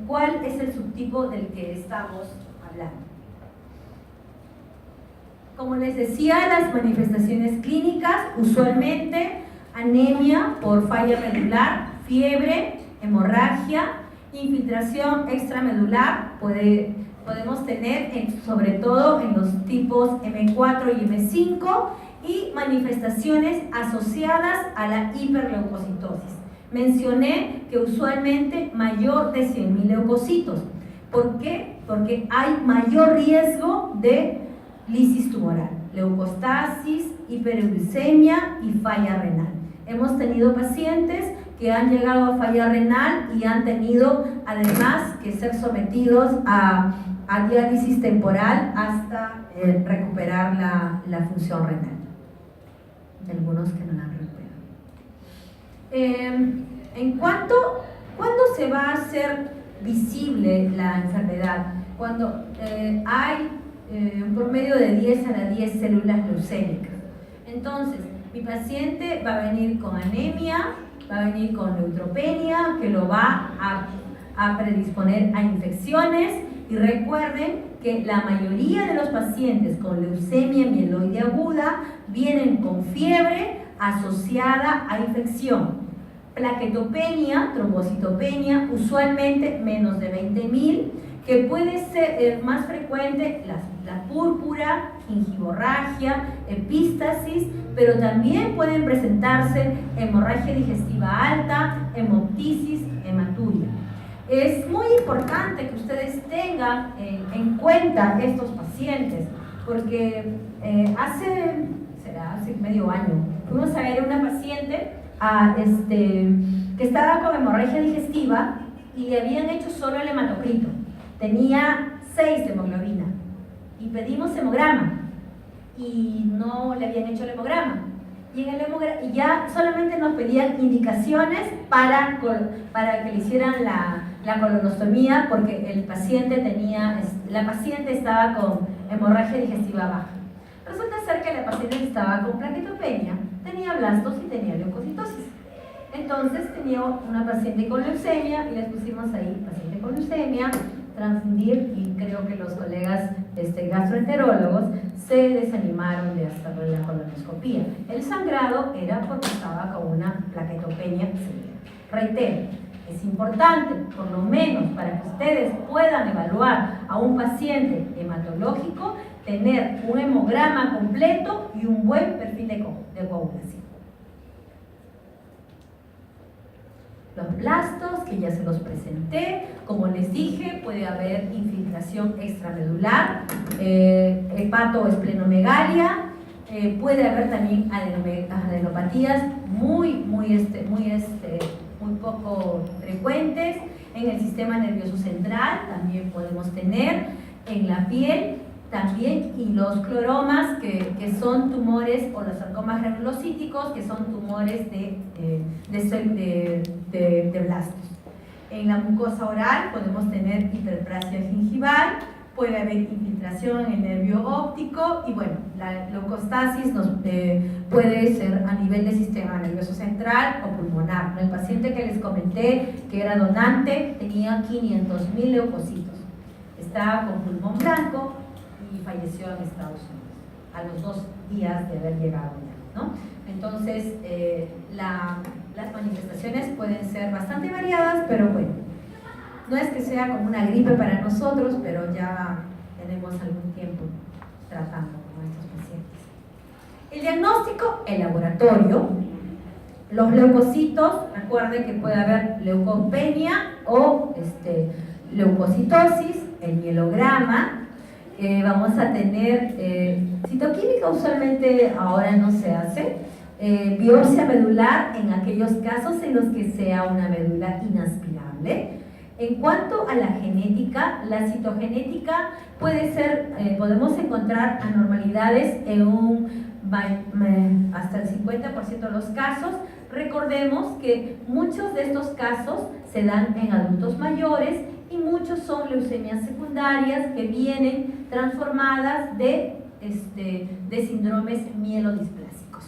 cuál es el subtipo del que estamos hablando. Como les decía, las manifestaciones clínicas, usualmente anemia por falla medular, fiebre, hemorragia, infiltración extramedular, podemos tener sobre todo en los tipos M4 y M5, y manifestaciones asociadas a la hiperleucocitosis. Mencioné que usualmente mayor de 100.000 leucocitos. ¿Por qué? Porque hay mayor riesgo de lisis tumoral, leucostasis, hiperuricemia y falla renal. Hemos tenido pacientes que han llegado a falla renal y han tenido además que ser sometidos a diálisis temporal hasta recuperar la función renal. Algunos que no la recuperan. ¿Cuándo se va a hacer visible la enfermedad? Cuando hay un promedio de 10 a las 10 células leucémicas. Entonces, mi paciente va a venir con anemia, va a venir con neutropenia, que lo va a predisponer a infecciones. Y recuerden que la mayoría de los pacientes con leucemia mieloide aguda vienen con fiebre asociada a infección. Plaquetopenia, trombocitopenia, usualmente menos de 20.000, que puede ser más frecuente la púrpura, gingivorragia, epístasis, pero también pueden presentarse hemorragia digestiva alta, hemoptisis, hematuria. Es muy importante que ustedes tengan en cuenta estos pacientes, porque hace medio año fuimos a ver a una paciente que estaba con hemorragia digestiva y le habían hecho solo el hematocrito. Tenía 6 de hemoglobina y pedimos hemograma y no le habían hecho el hemograma. Y ya solamente nos pedían indicaciones para que le hicieran la colonostomía, porque la paciente estaba con hemorragia digestiva baja. Resulta ser que la paciente estaba con plaquetopenia, tenía blastos y tenía leucocitosis. Entonces tenía una paciente con leucemia y les pusimos ahí paciente con leucemia, transfundir, y creo que los colegas gastroenterólogos se desanimaron de hacerle la colonoscopía. El sangrado era porque estaba con una plaquetopenia severa. Reitero, es importante, por lo menos para que ustedes puedan evaluar a un paciente hematológico, tener un hemograma completo y un buen perfil de coagulación. Los blastos, que ya se los presenté, como les dije, puede haber infiltración extramedular, hepatoesplenomegalia, puede haber también adenopatías muy poco frecuentes. En el sistema nervioso central también podemos tener, en la piel, también, y los cloromas, que son tumores, o los sarcomas granulocíticos, que son tumores de blastos. En la mucosa oral podemos tener hiperplasia gingival, puede haber infiltración en el nervio óptico y bueno, la leucostasis puede ser a nivel del sistema nervioso central o pulmonar. El paciente que les comenté que era donante tenía 500.000 leucocitos, estaba con pulmón blanco y falleció en Estados Unidos a los 2 días de haber llegado ya, ¿no? Entonces, las manifestaciones pueden ser bastante variadas, pero bueno, no es que sea como una gripe para nosotros, pero ya tenemos algún tiempo tratando con estos pacientes. El diagnóstico, el laboratorio, los leucocitos, recuerden que puede haber leucopenia o leucocitosis, el mielograma, vamos a tener citoquímica, usualmente ahora no se hace, biopsia medular en aquellos casos en los que sea una médula inaspirable. En cuanto a la genética, la citogenética puede ser, podemos encontrar anormalidades en hasta el 50% de los casos. Recordemos que muchos de estos casos se dan en adultos mayores y muchos son leucemias secundarias que vienen transformadas de síndromes mielodisplásicos.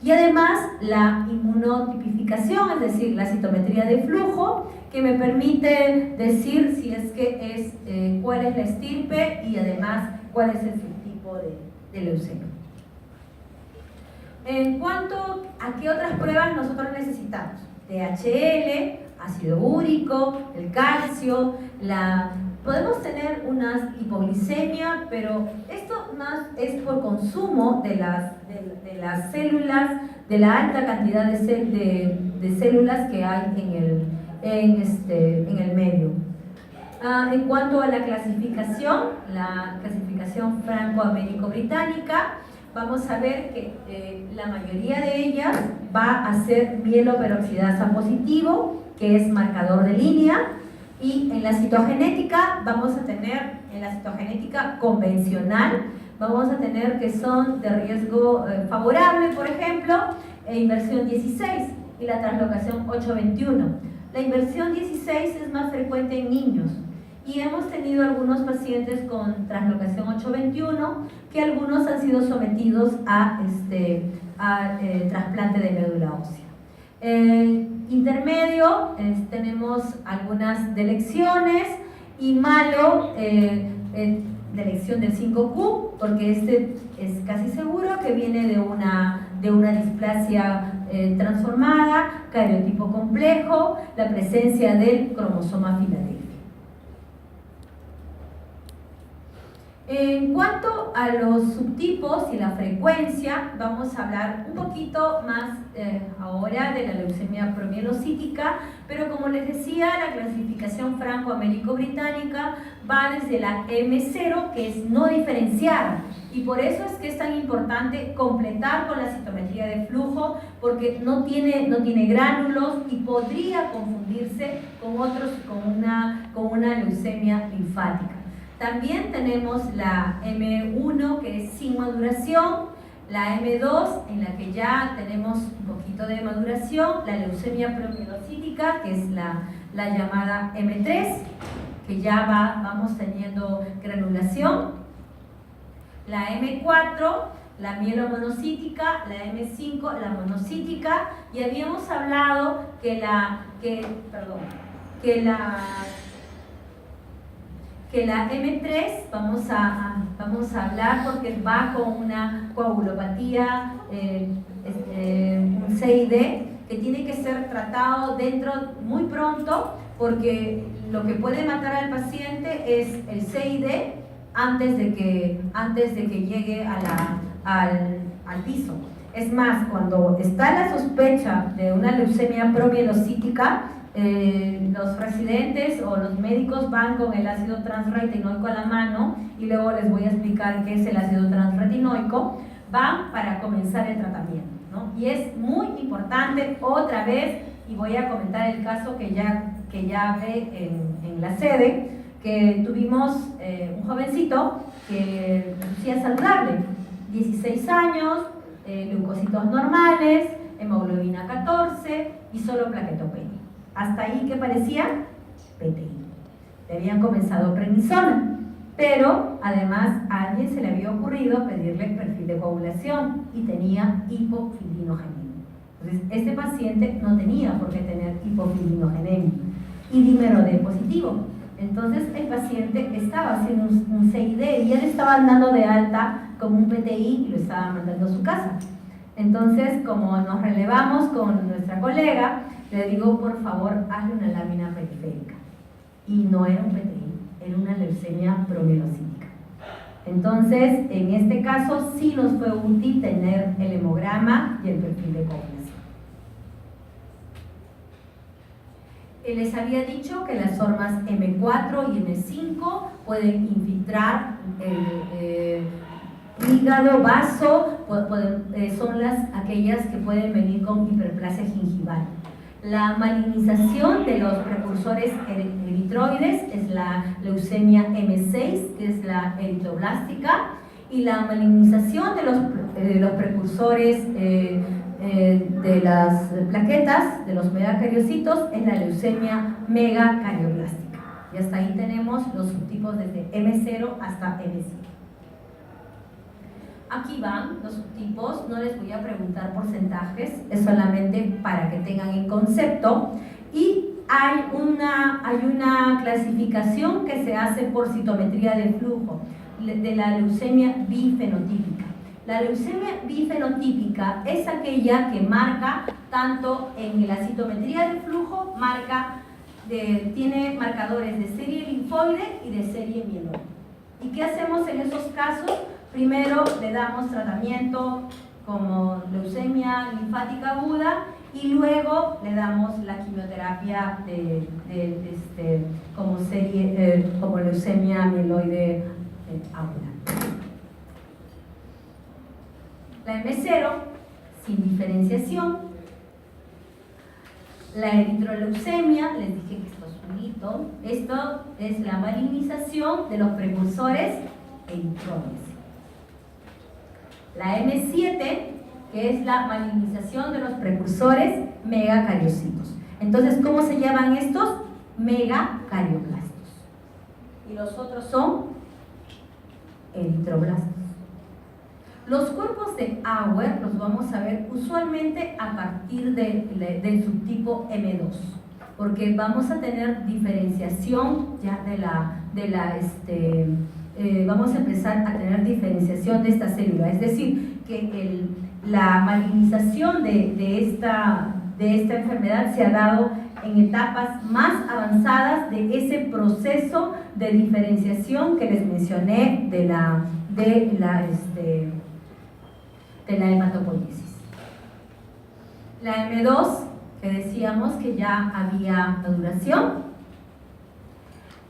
Y además la inmunotipificación, es decir, la citometría de flujo, que me permite decir si es que es, cuál es la estirpe y además cuál es el subtipo de leucemia. En cuanto a qué otras pruebas nosotros necesitamos, DHL, ácido úrico, el calcio, podemos tener una hipoglicemia, pero esto más es por consumo de las células, de la alta cantidad de células que hay en el medio. En cuanto a la clasificación franco-américo-británica, vamos a ver que la mayoría de ellas va a ser mieloperoxidasa positivo, que es marcador de línea, y en la citogenética vamos a tener, en la citogenética convencional, vamos a tener que son de riesgo favorable, por ejemplo, inversión 16 y la translocación 821. La inversión 16 es más frecuente en niños y hemos tenido algunos pacientes con translocación 821 que algunos han sido sometidos a trasplante de médula ósea. Intermedio, tenemos algunas delecciones y malo, delección del 5Q, porque es casi seguro que viene de una displasia transformada, cariotipo complejo, la presencia del cromosoma Filadelfia. En cuanto a los subtipos y la frecuencia, vamos a hablar un poquito más ahora de la leucemia promielocítica, pero como les decía, la clasificación franco-américo-británica va desde la M0, que es no diferenciada, y por eso es que es tan importante completar con la citometría de flujo, porque no tiene gránulos y podría confundirse con una leucemia linfática. También tenemos la M1, que es sin maduración, la M2, en la que ya tenemos un poquito de maduración, la leucemia promielocítica, que es la llamada M3, que ya vamos teniendo granulación, la M4, la mielomonocítica, la M5, la monocítica, y habíamos hablado que la M3 vamos a hablar porque va con una coagulopatía, un CID, que tiene que ser tratado muy pronto, porque lo que puede matar al paciente es el CID antes de que llegue al piso. Es más, cuando está la sospecha de una leucemia promielocítica, los residentes o los médicos van con el ácido transretinoico a la mano, y luego les voy a explicar qué es el ácido transretinoico, van para comenzar el tratamiento, ¿no? Y es muy importante, otra vez, y voy a comentar el caso que ya hablé en la sede, que tuvimos un jovencito que lucía saludable, 16 años, leucocitos normales, hemoglobina 14 y solo plaquetopenia. Hasta ahí, ¿qué parecía? PTI. Le habían comenzado prednisona, pero además a alguien se le había ocurrido pedirle el perfil de coagulación y tenía hipofilinogenemia. Entonces, este paciente no tenía por qué tener hipofilinogenemia y dímero D positivo. Entonces, el paciente estaba haciendo un CID y él estaba dando de alta como un PTI y lo estaba mandando a su casa. Entonces, como nos relevamos con nuestra colega, le digo, por favor, hazle una lámina periférica. Y no era un PTI, era una leucemia promielocítica. Entonces, en este caso, sí nos fue útil tener el hemograma y el perfil de coagulación. Les había dicho que las formas M4 y M5 pueden infiltrar el hígado, vaso, son aquellas que pueden venir con hiperplasia gingival. La malignización de los precursores eritroides es la leucemia M6, que es la eritroblástica, y la malignización de los precursores de las plaquetas, de los megacariocitos, es la leucemia megacarioblástica. Y hasta ahí tenemos los subtipos desde M0 hasta M5. Aquí van los subtipos, no les voy a preguntar porcentajes, es solamente para que tengan el concepto. Y hay una clasificación que se hace por citometría de flujo de la leucemia bifenotípica. La leucemia bifenotípica es aquella que marca tanto en la citometría de flujo, tiene marcadores de serie linfoide y de serie mieloide. ¿Y qué hacemos en esos casos? Primero le damos tratamiento como leucemia linfática aguda y luego le damos la quimioterapia como leucemia mieloide aguda. La M0, sin diferenciación. La eritroleucemia, les dije que esto es un hito. Esto es la malignización de los precursores eritroides. La M7, que es la malignización de los precursores megacariocitos. Entonces, ¿cómo se llaman estos? Megacarioblastos. Y los otros son eritroblastos. Los cuerpos de Auer los vamos a ver usualmente a partir del subtipo M2, porque vamos a tener diferenciación ya vamos a empezar a tener diferenciación de esta célula, es decir, que la malignización de esta enfermedad se ha dado en etapas más avanzadas de ese proceso de diferenciación que les mencioné de la hematopoiesis. La M2, que decíamos que ya había maduración.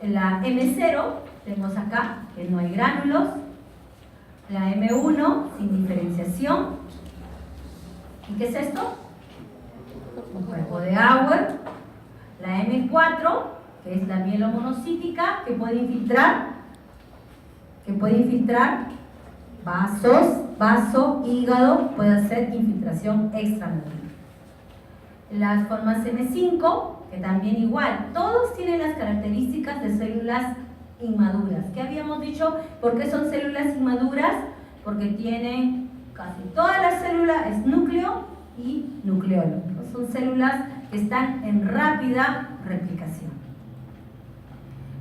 La M0, tenemos acá que no hay gránulos. La M1, sin diferenciación. ¿Y qué es esto? Un cuerpo de Auer. La M4, que es la mielomonocítica, que puede infiltrar vaso, hígado, puede hacer infiltración extramedular. Las formas M5, que también igual, todos tienen las características de células inmaduras. ¿Qué habíamos dicho? ¿Por qué son células inmaduras? Porque tienen casi todas las células, es núcleo y nucleolo. Son células que están en rápida replicación.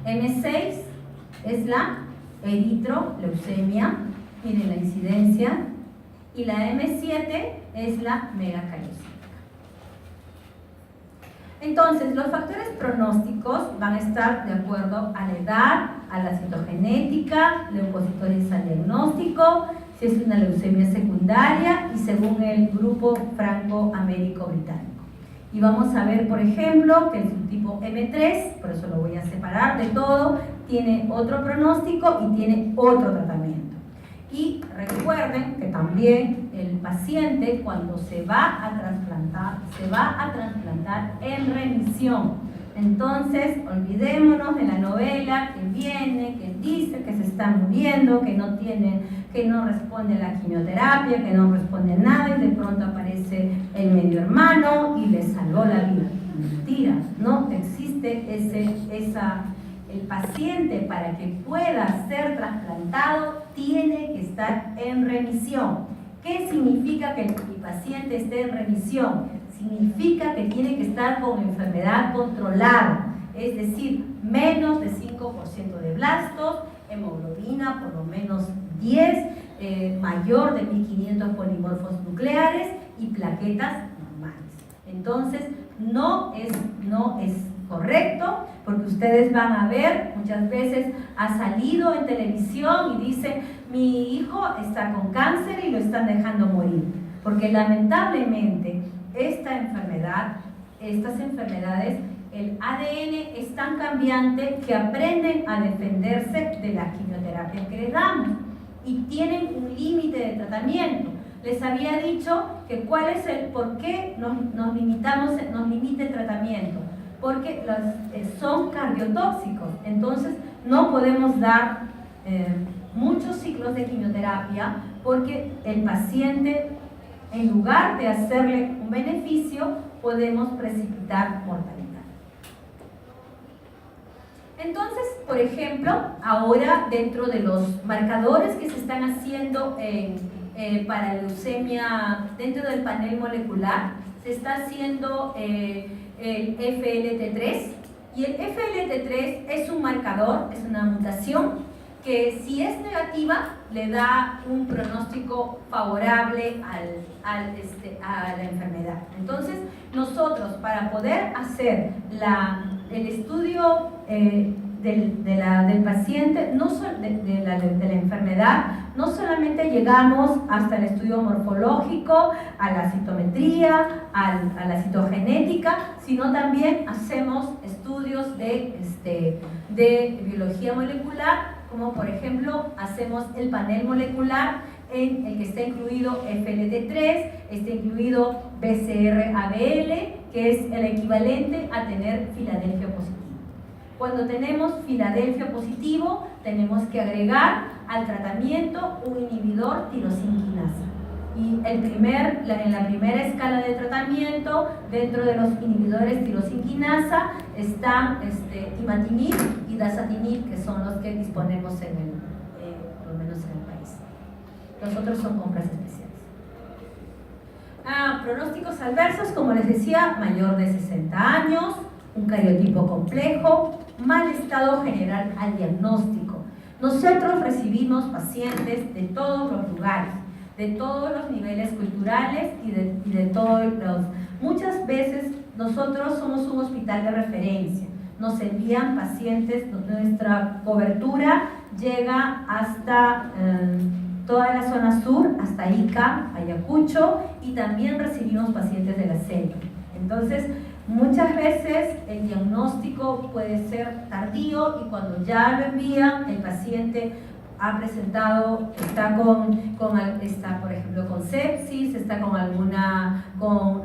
M6 es la eritroleucemia, miren la incidencia, y la M7 es la megacariocítica. Entonces, los factores pronósticos van a estar de acuerdo a la edad, a la citogenética, leucocitosis al diagnóstico, si es una leucemia secundaria y según el grupo franco-américo-británico. Y vamos a ver, por ejemplo, que el subtipo M3, por eso lo voy a separar de todo, tiene otro pronóstico y tiene otro tratamiento. Y recuerden que también el paciente cuando se va a trasplantar en remisión. Entonces, olvidémonos de la novela que viene, que dice que se está muriendo, que no responde a la quimioterapia, que no responde a nada, y de pronto aparece el medio hermano y le salvó la vida. Mentira, no existe el paciente para que pueda ser trasplantado tiene que estar en remisión. ¿Qué significa que el paciente esté en remisión? Significa que tiene que estar con enfermedad controlada, es decir, menos de 5% de blastos, hemoglobina por lo menos 10, mayor de 1500 polimorfos nucleares y plaquetas normales. Entonces, no es correcto, porque ustedes van a ver, muchas veces ha salido en televisión y dice, mi hijo está con cáncer y lo están dejando morir, porque lamentablemente estas enfermedades, el ADN es tan cambiante que aprenden a defenderse de la quimioterapia que les damos y tienen un límite de tratamiento. Les había dicho que cuál es por qué nos limita el tratamiento, porque son cardiotóxicos, entonces no podemos dar muchos ciclos de quimioterapia porque el paciente, en lugar de hacerle un beneficio, podemos precipitar mortalidad. Entonces, por ejemplo, ahora dentro de los marcadores que se están haciendo para leucemia dentro del panel molecular, se está haciendo el FLT3, y el FLT3 es un marcador, es una mutación que si es negativa le da un pronóstico favorable a la enfermedad. Entonces, nosotros para poder hacer el estudio del paciente, de la enfermedad, no solamente llegamos hasta el estudio morfológico, a la citometría, a la citogenética, sino también hacemos estudios de biología molecular, como por ejemplo hacemos el panel molecular en el que está incluido FLT3, está incluido BCR-ABL, que es el equivalente a tener Filadelfia positivo. Cuando tenemos Filadelfia positivo, tenemos que agregar al tratamiento un inhibidor tirosinquinasa. Y en la primera escala de tratamiento, dentro de los inhibidores tirosinquinasa, están imatinib y dasatinib, que son los que disponemos por lo menos en el país. Los otros son compras especiales. Pronósticos adversos, como les decía, mayor de 60 años, un cariotipo complejo, mal estado general al diagnóstico. Nosotros recibimos pacientes de todos los lugares, de todos los niveles culturales y de todos los... Muchas veces nosotros somos un hospital de referencia, nos envían pacientes, nuestra cobertura llega hasta toda la zona sur, hasta Ica, Ayacucho, y también recibimos pacientes de la selva. Entonces, muchas veces el diagnóstico puede ser tardío y cuando ya lo envían, el paciente ha presentado, está por ejemplo con sepsis, está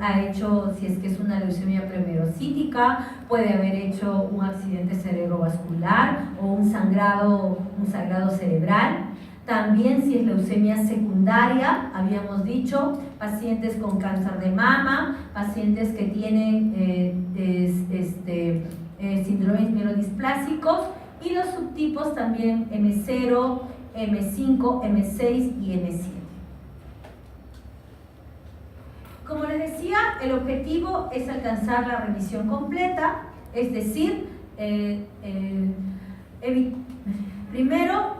ha hecho, si es que es una leucemia premerocítica, puede haber hecho un accidente cerebrovascular o un sangrado cerebral. También si es leucemia secundaria, habíamos dicho, pacientes con cáncer de mama, pacientes que tienen síndromes mielodisplásicos, y los subtipos también M0, M5, M6 y M7. Como les decía, el objetivo es alcanzar la remisión completa, es decir, primero,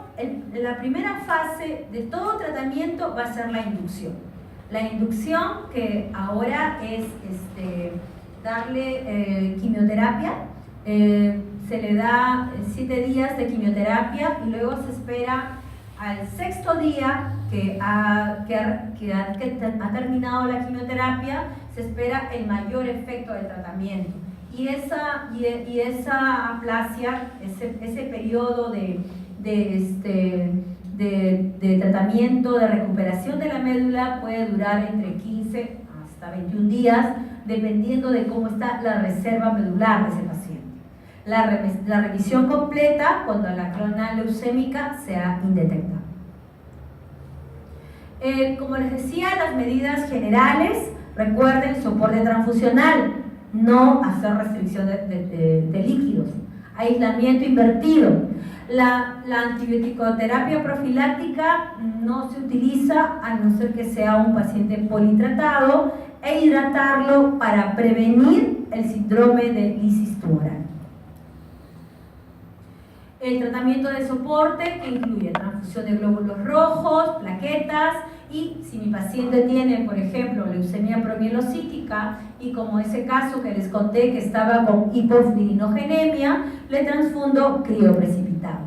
la primera fase de todo tratamiento va a ser la inducción. La inducción, que ahora es darle quimioterapia, se le da 7 días de quimioterapia y luego se espera al 6º día que ha terminado la quimioterapia, se espera el mayor efecto del tratamiento. Y esa aplasia, ese periodo de tratamiento, de recuperación de la médula puede durar entre 15 hasta 21 días, dependiendo de cómo está la reserva medular de ese paciente. la remisión completa cuando la clona leucémica sea indetectable. Como les decía, las medidas generales, recuerden, soporte transfusional, no hacer restricción de líquidos, aislamiento invertido. La antibiótico-terapia profiláctica no se utiliza a no ser que sea un paciente politratado, e hidratarlo para prevenir el síndrome de lisis tumoral. El tratamiento de soporte, que incluye transfusión de glóbulos rojos, plaquetas, y si mi paciente tiene, por ejemplo, leucemia promielocítica, y como ese caso que les conté que estaba con hipospirinogenemia, le transfundo crioprecipitado.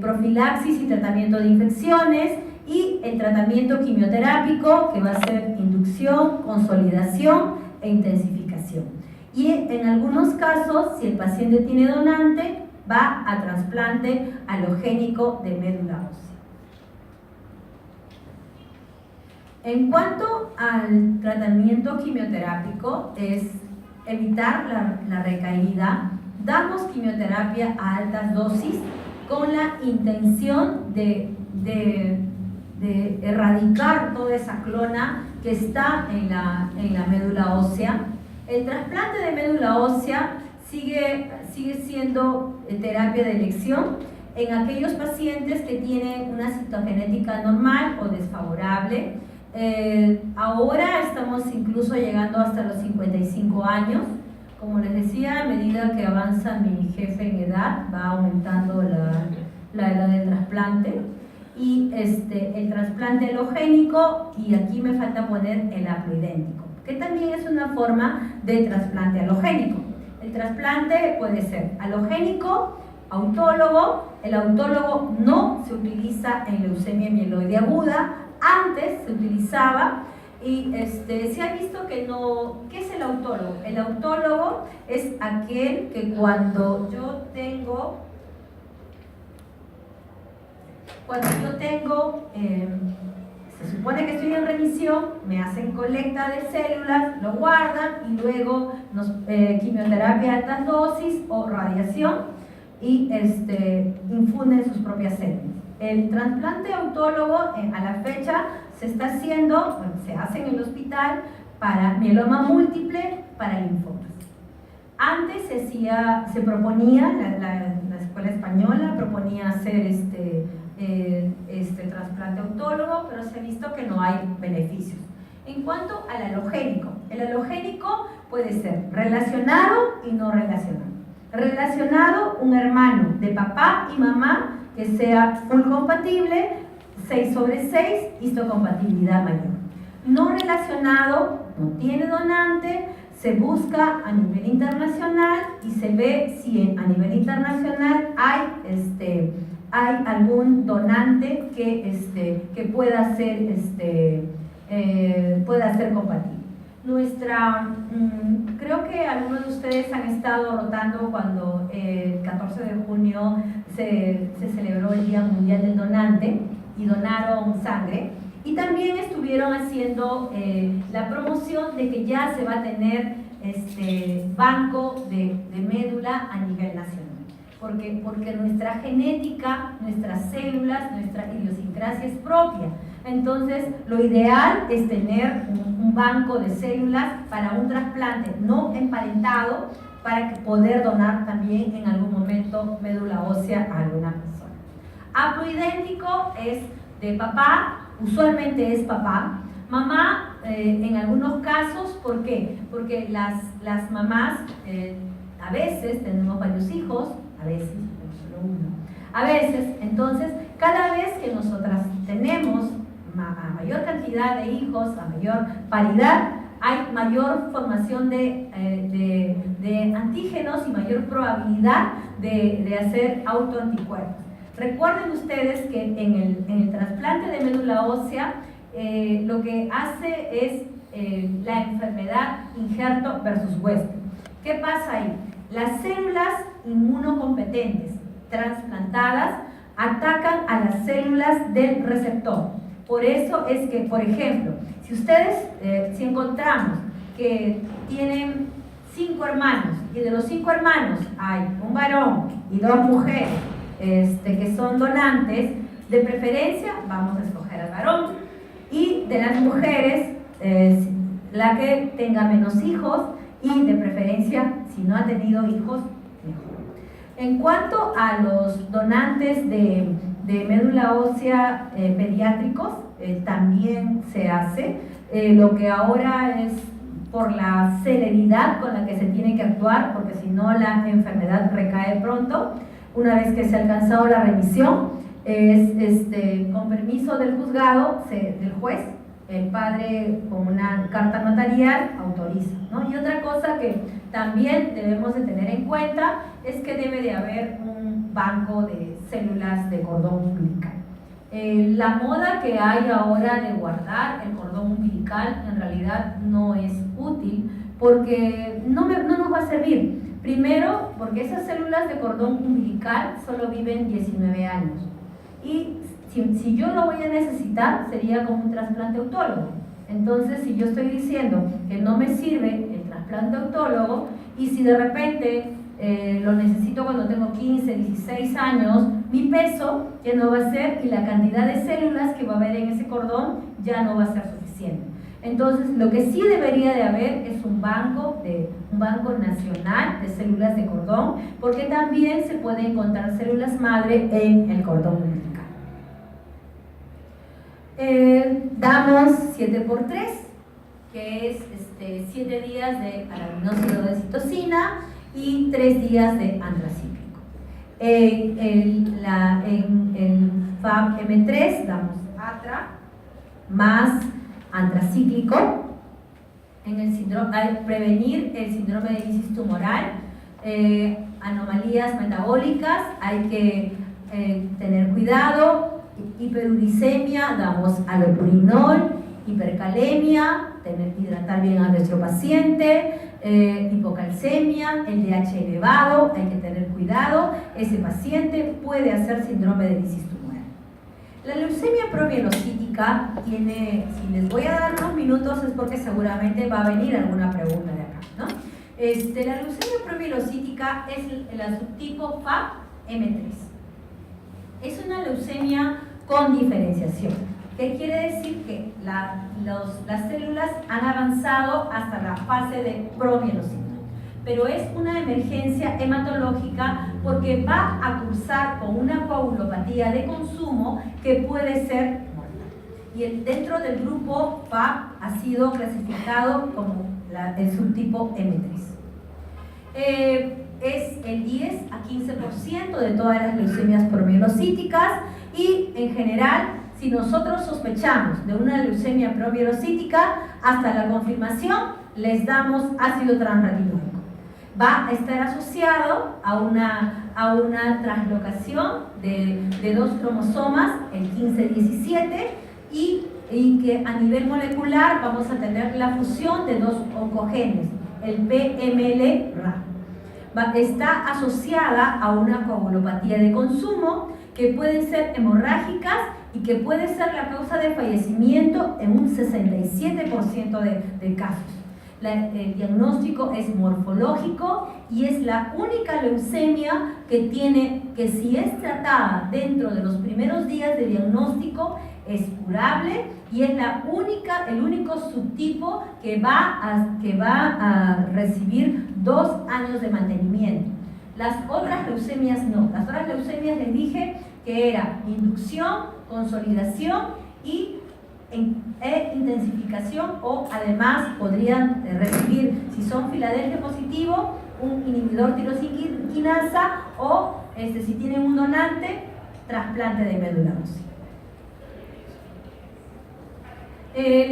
Profilaxis y tratamiento de infecciones, y el tratamiento quimioterápico, que va a ser inducción, consolidación e intensificación. Y en algunos casos, si el paciente tiene donante, va a trasplante alogénico de médula ósea. En cuanto al tratamiento quimioterápico, es evitar la recaída. Damos quimioterapia a altas dosis con la intención de erradicar toda esa clona que está en la médula ósea. El trasplante de médula ósea sigue siendo terapia de elección en aquellos pacientes que tienen una citogenética normal o desfavorable. Ahora estamos incluso llegando hasta los 55 años. Como les decía, a medida que avanza mi jefe en edad, va aumentando la edad del trasplante. Y el trasplante alogénico, y aquí me falta poner el haploidéntico, que también es una forma de trasplante alogénico. El trasplante puede ser alogénico, autólogo. El autólogo no se utiliza en leucemia mieloide aguda, antes se utilizaba, y se ha visto que no. ¿Qué es el autólogo? El autólogo es aquel que cuando yo tengo, se supone que estoy en remisión, me hacen colecta de células, lo guardan y luego quimioterapia a altas dosis o radiación, y infunden sus propias células. El trasplante autólogo a la fecha se está haciendo, se hace en el hospital para mieloma múltiple, para linfomas. Antes se proponía, la escuela española proponía hacer trasplante autólogo, pero se ha visto que no hay beneficios. En cuanto al halogénico, el halogénico puede ser relacionado y no relacionado. Relacionado, un hermano de papá y mamá que sea full compatible, 6/6, histocompatibilidad mayor. No relacionado, no tiene donante, se busca a nivel internacional y se ve si a nivel internacional hay algún donante que pueda ser compatible. Creo que algunos de ustedes han estado rotando cuando el 14 de junio se celebró el Día Mundial del Donante y donaron sangre, y también estuvieron haciendo la promoción de que ya se va a tener banco de médula a nivel nacional. Porque nuestra genética, nuestras células, nuestra idiosincrasia es propia. Entonces, lo ideal es tener un banco de células para un trasplante no emparentado, para poder donar también en algún momento médula ósea a alguna persona. Haploidéntico es de papá, usualmente es papá. Mamá, en algunos casos, ¿por qué? Porque las mamás, a veces tenemos varios hijos, a veces solo uno. A veces, entonces, cada vez que nosotras tenemos a mayor cantidad de hijos, a mayor paridad, hay mayor formación de antígenos y mayor probabilidad de hacer autoanticuerpos. Recuerden ustedes que en el trasplante de médula ósea lo que hace es la enfermedad injerto versus huésped. ¿Qué pasa ahí? Las células inmunocompetentes trasplantadas atacan a las células del receptor. Por eso es que, por ejemplo, si encontramos que tienen 5 hermanos, y de los 5 hermanos hay un varón y 2 mujeres que son donantes, de preferencia vamos a escoger al varón, y de las mujeres, la que tenga menos hijos, y de preferencia, si no ha tenido hijos, mejor. En cuanto a los donantes de médula ósea pediátricos, también se hace. Lo que ahora es por la celeridad con la que se tiene que actuar, porque si no la enfermedad recae pronto, una vez que se ha alcanzado la remisión, con permiso del juzgado, del juez, el padre con una carta notarial autoriza, ¿no? Y otra cosa que también debemos de tener en cuenta es que debe de haber un banco de células de cordón umbilical. La moda que hay ahora de guardar el cordón umbilical en realidad no es útil porque no nos va a servir. Primero, porque esas células de cordón umbilical solo viven 19 años. Y si yo lo voy a necesitar, sería como un trasplante autólogo. Entonces, si yo estoy diciendo que no me sirve el trasplante autólogo, y si de repente lo necesito cuando tengo 15, 16 años, mi peso ya no va a ser, y la cantidad de células que va a haber en ese cordón ya no va a ser suficiente. Entonces, lo que sí debería de haber es un banco nacional de células de cordón, porque también se pueden encontrar células madre en el cordón umbilical. Damos 7×3, que es 7 días de araminoácido de citosina y 3 días de antracíclico. En FAB-M3 damos atra más antracíclico. En el síndrome, hay prevenir el síndrome de lisis tumoral, anomalías metabólicas, hay que tener cuidado. Hiperuricemia, damos allopurinol. Hipercalemia, hidratar bien a nuestro paciente. Hipocalcemia, el DH elevado, hay que tener cuidado, ese paciente puede hacer síndrome de lisis tumoral. La leucemia promielocítica tiene, si les voy a dar unos minutos es porque seguramente va a venir alguna pregunta de acá, ¿no? La leucemia promielocítica es el subtipo FAB-M3. Es una leucemia con diferenciación. ¿Qué quiere decir? Que las células han avanzado hasta la fase de promielocito. Pero es una emergencia hematológica porque va a cursar con una coagulopatía de consumo que puede ser mortal. Y dentro del grupo FAB ha sido clasificado como el subtipo M3. Es el 10 a 15% de todas las leucemias promielocíticas, y en general, si nosotros sospechamos de una leucemia promielocítica, hasta la confirmación les damos ácido transretinóico. Va a estar asociado a una translocación de 2 cromosomas, el 15-17, y que a nivel molecular vamos a tener la fusión de 2 oncogenes, el PML-RA. Está asociada a una coagulopatía de consumo que pueden ser hemorrágicas y que puede ser la causa de fallecimiento en un 67% de casos. El diagnóstico es morfológico y es la única leucemia que si es tratada dentro de los primeros días de diagnóstico es curable, y es el único subtipo que va a recibir 2 años de mantenimiento. Las otras leucemias no. Las otras leucemias les dije que era inducción, consolidación y intensificación, o además podrían recibir, si son Filadelfia positivo, un inhibidor tirosiquinasa, o si tienen un donante, trasplante de médula ósea.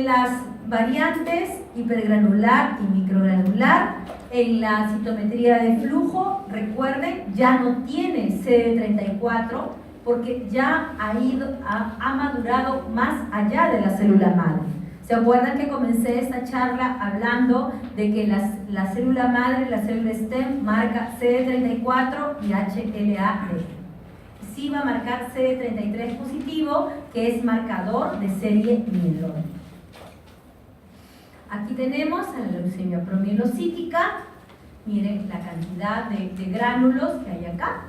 Las variantes hipergranular y microgranular, en la citometría de flujo, recuerden, ya no tiene CD34 porque ya ha madurado más allá de la célula madre. ¿Se acuerdan que comencé esta charla hablando de que la célula madre, la célula stem, marca CD34 y HLA negro? Sí va a marcar CD33 positivo, que es marcador de serie mieloide. Aquí tenemos a la leucemia promielocítica. Miren la cantidad de gránulos que hay acá.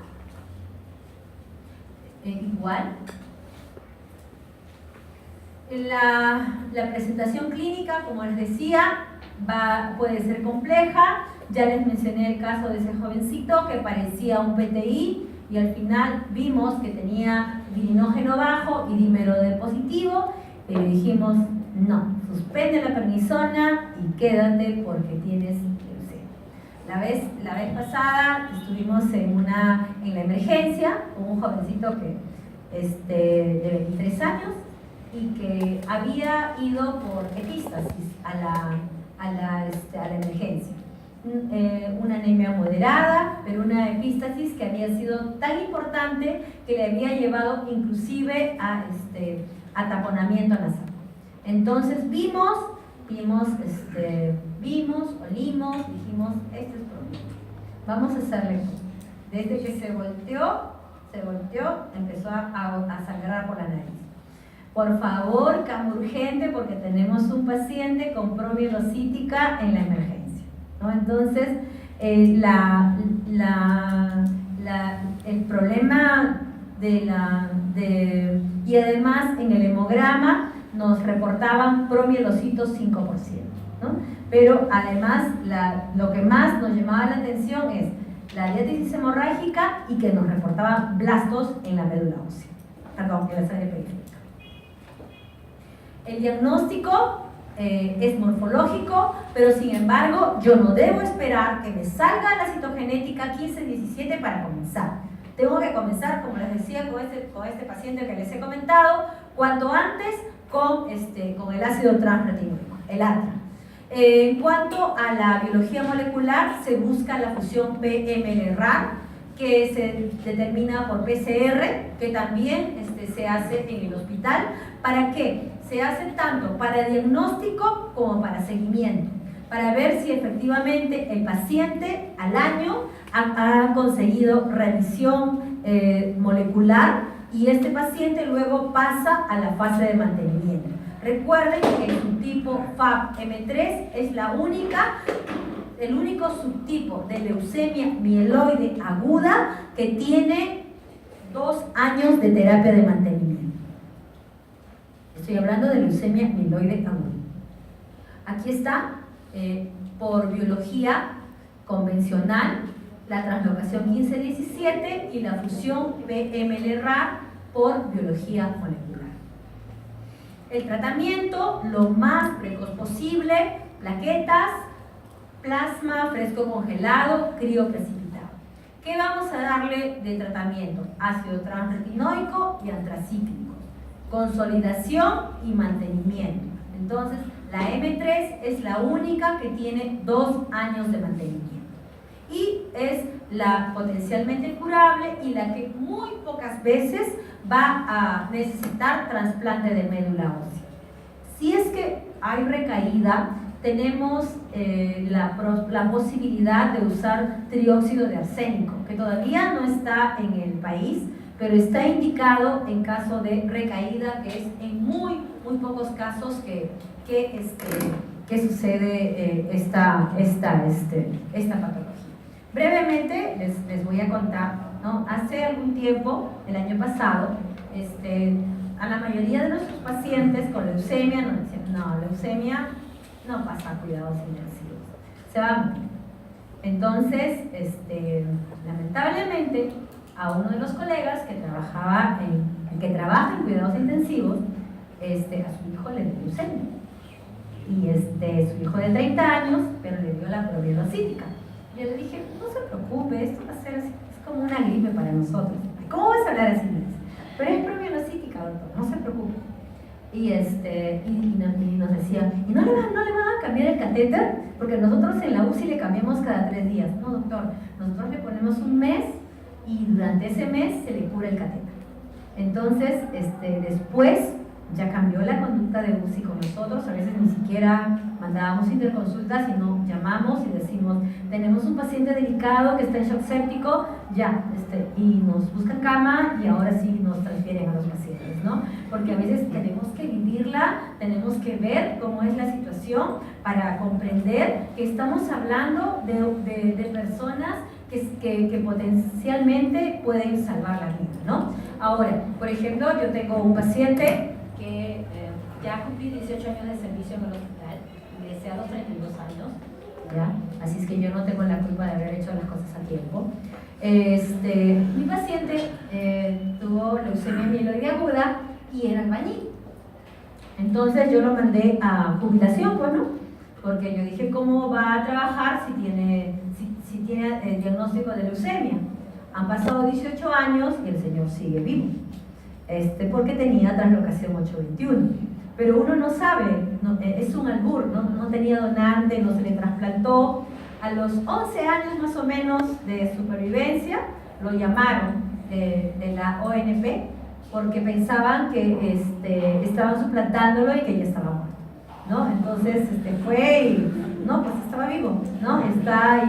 Igual. La presentación clínica, como les decía, puede ser compleja. Ya les mencioné el caso de ese jovencito que parecía un PTI y al final vimos que tenía dilinógeno bajo y dímero D positivo, y le dijimos no, suspende la prednisona y quédate porque tienes leucemia. La vez pasada estuvimos en la emergencia con un jovencito de 23 años y que había ido por epistasis a la emergencia. Una anemia moderada, pero una epistasis que había sido tan importante que le había llevado inclusive a taponamiento nasal. Entonces vimos, olimos, dijimos, este es problema. Vamos a hacerle. Desde que se volteó, empezó a sangrar por la nariz. Por favor, cama urgente porque tenemos un paciente con promielocítica en la emergencia, ¿no? Entonces, el problema y además en el hemograma nos reportaban promielocitos 5%, ¿no? Pero además lo que más nos llamaba la atención es la diátesis hemorrágica y que nos reportaban blastos en la médula ósea, perdón, en la sangre periférica. El diagnóstico es morfológico, pero sin embargo yo no debo esperar que me salga la citogenética 15-17 para comenzar. Tengo que comenzar, como les decía, con este paciente que les he comentado, cuanto antes con el ácido transretinoico, el ATRA. En cuanto a la biología molecular, se busca la fusión PML-RAR, que se determina por PCR, que también se hace en el hospital. ¿Para qué? Se hace tanto para diagnóstico como para seguimiento, para ver si efectivamente el paciente al año ha conseguido remisión molecular y este paciente luego pasa a la fase de mantenimiento. Recuerden que el subtipo FAP-M3 es el único subtipo de leucemia mieloide aguda que tiene 2 años de terapia de mantenimiento. Estoy hablando de leucemia mieloide aguda. Aquí está, por biología convencional, la translocación 15-17 y la fusión PML-RAR por biología molecular. El tratamiento, lo más precoz posible, plaquetas, plasma fresco congelado, crioprecipitado. ¿Qué vamos a darle de tratamiento? Ácido transretinoico y antracíclico. Consolidación y mantenimiento. Entonces, la M3 es la única que tiene 2 años de mantenimiento. Y es la potencialmente curable y la que muy pocas veces va a necesitar trasplante de médula ósea. Si es que hay recaída, tenemos la posibilidad de usar trióxido de arsénico, que todavía no está en el país, pero está indicado en caso de recaída, que es en muy pocos casos que sucede esta patología. Brevemente les voy a contar, ¿no? Hace algún tiempo, el año pasado, a la mayoría de nuestros pacientes con leucemia nos decían, no, leucemia no pasa a cuidados intensivos, se va a morir. Entonces, lamentablemente, a uno de los colegas que trabaja en cuidados intensivos, a su hijo le dio leucemia. Y su hijo de 30 años, pero le dio la promielocítica. Yo le dije, no se preocupe, esto va a ser así, es como una gripe para nosotros. ¿Cómo vas a hablar así? Pero es promielocítica, doctor, no se preocupe. Y nos decía, ¿y no le van a cambiar el catéter? Porque nosotros en la UCI le cambiamos cada 3 días. No, doctor, nosotros le ponemos un mes y durante ese mes se le cura el catéter. Entonces, después ya cambió la conducta de UCI con nosotros. A veces ni siquiera mandábamos interconsultas, sino llamamos y decimos, tenemos un paciente delicado que está en shock séptico, ya, y nos buscan cama y ahora sí nos transfieren a los pacientes, ¿no? Porque a veces tenemos que vivirla, tenemos que ver cómo es la situación para comprender que estamos hablando de personas que potencialmente pueden salvar la vida, ¿no? Ahora, por ejemplo, yo tengo un paciente que ya cumplí 18 años de servicio en el hospital, ingresé a los 32 años, ¿ya? Así es que yo no tengo la culpa de haber hecho las cosas a tiempo. Mi paciente tuvo leucemia mieloide aguda y era albañil. Entonces yo lo mandé a jubilación, pues, ¿no? Porque yo dije, ¿cómo va a trabajar si tiene el diagnóstico de leucemia? Han pasado 18 años y el señor sigue vivo, porque tenía translocación 821. Pero uno no sabe, es un albur, no tenía donante, no se le trasplantó. A los 11 años más o menos de supervivencia, lo llamaron de la ONP porque pensaban que estaban suplantándolo y que ya estaba muerto, ¿no? Entonces fue y no, pues estaba vivo, ¿no?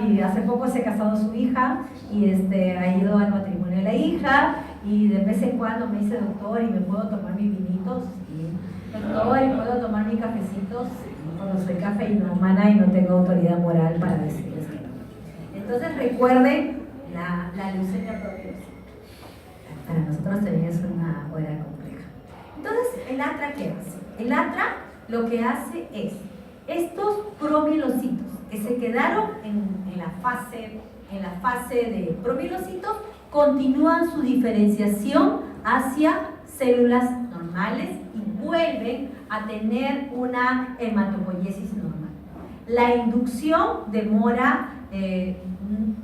Y hace poco se ha casado su hija y ha ido al matrimonio de la hija y de vez en cuando me dice, doctor, ¿y me puedo tomar mis vinitos? Y, doctor, ¿y puedo tomar mis cafecitos? Cuando soy cafeinómana y no tengo autoridad moral para decirles que no. Entonces recuerden la leucemia propiótica. Para nosotros también es una hora compleja. Entonces, ¿el ATRA qué hace? El ATRA lo que hace es estos promielocitos que se quedaron en la fase de promielocitos continúan su diferenciación hacia células normales y vuelven a tener una hematopoiesis normal. La inducción demora 3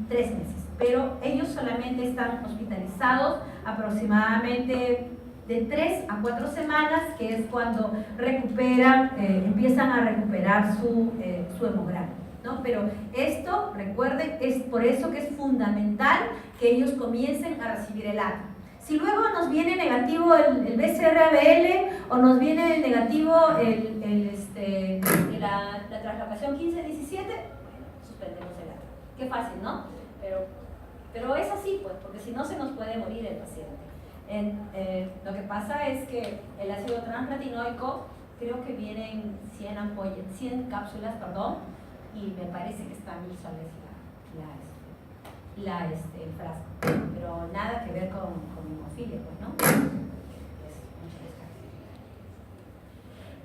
meses, pero ellos solamente están hospitalizados aproximadamente de 3 a 4 semanas, que es cuando recuperan, empiezan a recuperar su hemograma, ¿no? Pero esto, recuerden, es por eso que es fundamental que ellos comiencen a recibir el ATRA. Si luego nos viene negativo el BCR-ABL o nos viene negativo la translocación 15-17, suspendemos el ATRA. Qué fácil, ¿no? Pero es así, pues, porque si no se nos puede morir el paciente. Lo que pasa es que el ácido transretinoico, creo que vienen 100 cápsulas, perdón, y me parece que está a 1000 soles el frasco, pero nada que ver con hemofilia, pues, ¿no? Es mucha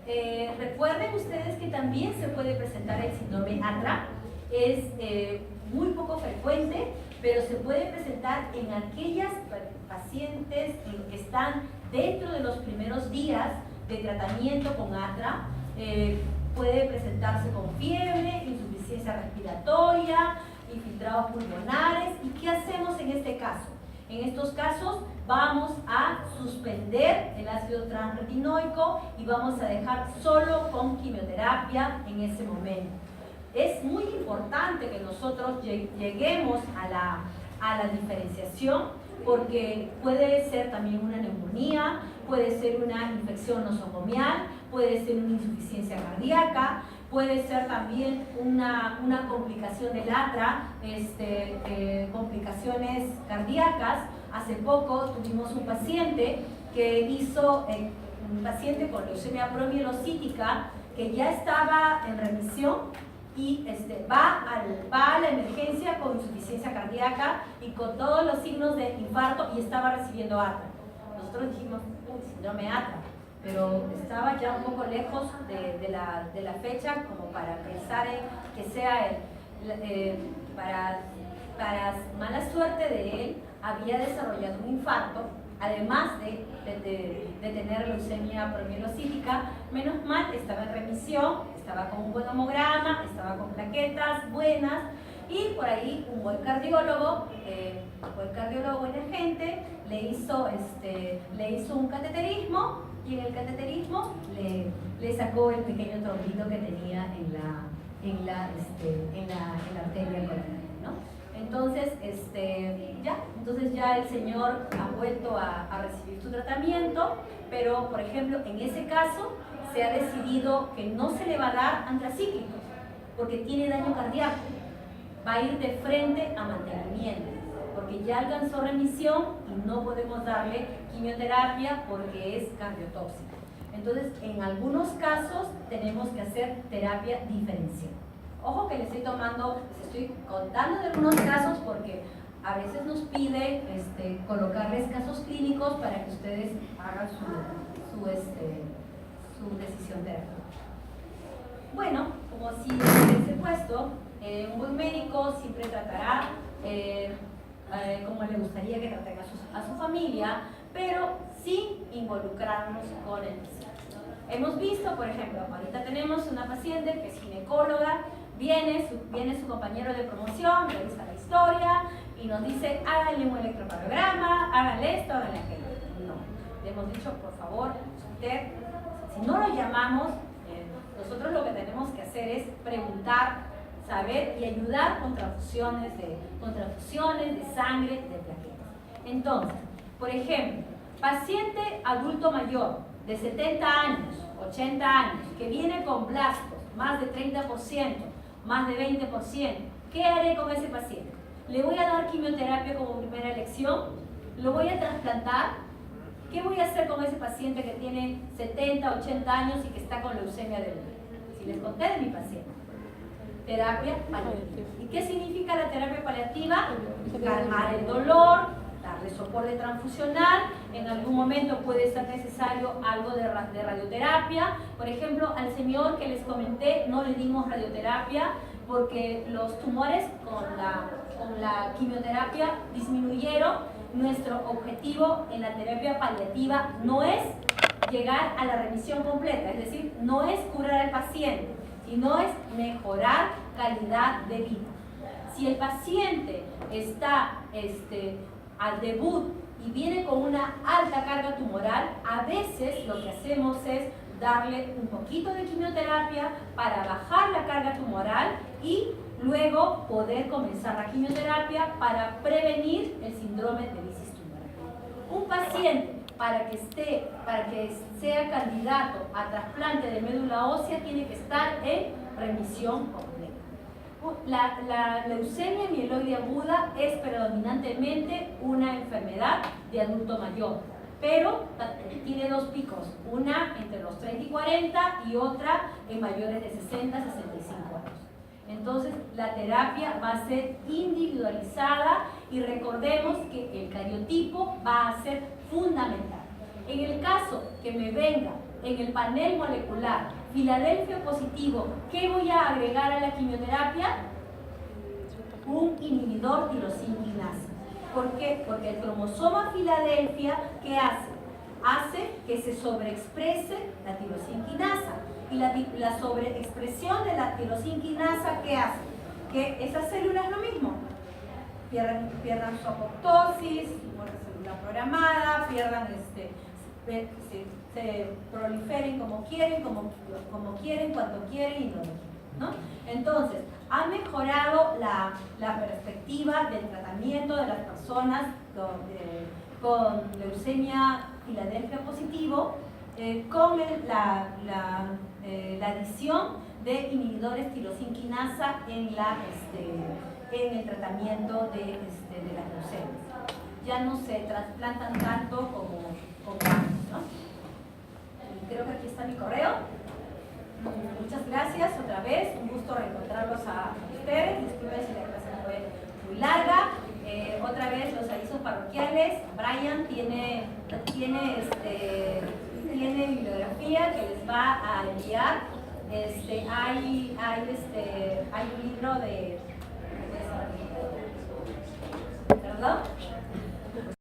descarga. Recuerden ustedes que también se puede presentar el síndrome ATRA, es muy poco frecuente, pero se puede presentar en aquellas pacientes que están dentro de los primeros días de tratamiento con ATRA. Puede presentarse con fiebre, insuficiencia respiratoria, infiltrados pulmonares. ¿Y qué hacemos en este caso? En estos casos vamos a suspender el ácido transretinoico y vamos a dejar solo con quimioterapia en ese momento. Es muy importante que nosotros lleguemos a la diferenciación, porque puede ser también una neumonía, puede ser una infección nosocomial, puede ser una insuficiencia cardíaca, puede ser también una complicación del ATRA, complicaciones cardíacas. Hace poco tuvimos un paciente que un paciente con leucemia promielocítica que ya estaba en remisión y va a la emergencia con insuficiencia cardíaca y con todos los signos de infarto y estaba recibiendo ATRA. Nosotros dijimos, síndrome ATRA, pero estaba ya un poco lejos de la fecha como para pensar en que sea para mala suerte de él, había desarrollado un infarto, además de tener leucemia promielocítica. Menos mal, estaba en remisión, estaba con un buen hemograma, estaba con plaquetas buenas, y por ahí un buen cardiólogo buena gente, le hizo un cateterismo, y en el cateterismo le sacó el pequeño trombito que tenía en la arteria coronaria, ¿no? Entonces, entonces ya el señor ha vuelto a recibir su tratamiento, pero por ejemplo, en ese caso se ha decidido que no se le va a dar antracíclicos, porque tiene daño cardíaco. Va a ir de frente a mantenimiento, porque ya alcanzó remisión y no podemos darle quimioterapia porque es cardiotóxica. Entonces, en algunos casos tenemos que hacer terapia diferencial. Ojo que les estoy contando de algunos casos porque a veces nos pide colocarles casos clínicos para que ustedes hagan su decisión terapéutica. Bueno, como si les he puesto, un buen médico siempre tratará como le gustaría que traten a su familia, pero sin involucrarnos con el paciente. Hemos visto, por ejemplo, ahorita tenemos una paciente que es ginecóloga, viene su compañero de promoción, revisa la historia y nos dice, háganle un electrocardiograma, háganle esto, háganle aquello. No, le hemos dicho, por favor, usted, si no lo llamamos, nosotros lo que tenemos que hacer es preguntar, saber y ayudar con transfusiones de sangre, de plaquetas. Entonces, por ejemplo, paciente adulto mayor de 70 años, 80 años, que viene con blastos, más de 30%, más de 20%, ¿qué haré con ese paciente? ¿Le voy a dar quimioterapia como primera elección? ¿Lo voy a trasplantar? ¿Qué voy a hacer con ese paciente que tiene 70, 80 años y que está con leucemia de útero? Si les conté de mi paciente. Terapia paliativa. ¿Y qué significa la terapia paliativa? Calmar el dolor, darle soporte transfusional, en algún momento puede ser necesario algo de radioterapia. Por ejemplo, al señor que les comenté no le dimos radioterapia porque los tumores con la quimioterapia disminuyeron. Nuestro objetivo en la terapia paliativa no es llegar a la remisión completa, es decir, no es curar al paciente, sino es mejorar calidad de vida. Si el paciente está al debut y viene con una alta carga tumoral, a veces lo que hacemos es darle un poquito de quimioterapia para bajar la carga tumoral y luego poder comenzar la quimioterapia para prevenir el síndrome de lisis tumoral. Un paciente para que sea candidato a trasplante de médula ósea tiene que estar en remisión completa. La leucemia mieloide aguda es predominantemente una enfermedad de adulto mayor, pero tiene dos picos, una entre los 30 y 40 y otra en mayores de 60 a 65 años. Entonces, la terapia va a ser individualizada y recordemos que el cariotipo va a ser fundamental. En el caso que me venga en el panel molecular Filadelfia positivo, ¿qué voy a agregar a la quimioterapia? Un inhibidor tirosina. ¿Por qué? Porque el cromosoma Filadelfia, ¿qué hace? Hace que se sobreexprese la tirosina. Y la sobreexpresión de la tirosina, ¿qué hace? Que esas células lo mismo. Pierdan su apoptosis, muerte celular programada, se proliferen como quieren, cuando quieren y no lo quieren, ¿no? Entonces, ha mejorado la perspectiva del tratamiento de las personas con leucemia Filadelfia positivo con la adición de inhibidores tirosina en el tratamiento de las leucemias. Ya no se trasplantan tanto como antes, ¿no? Y creo que aquí está mi correo. Muchas gracias otra vez, un gusto reencontrarlos a ustedes. Disculpen si la clase fue muy larga. Otra vez los avisos parroquiales. Brian tiene bibliografía que les va a enviar. Hay un libro ¿perdón?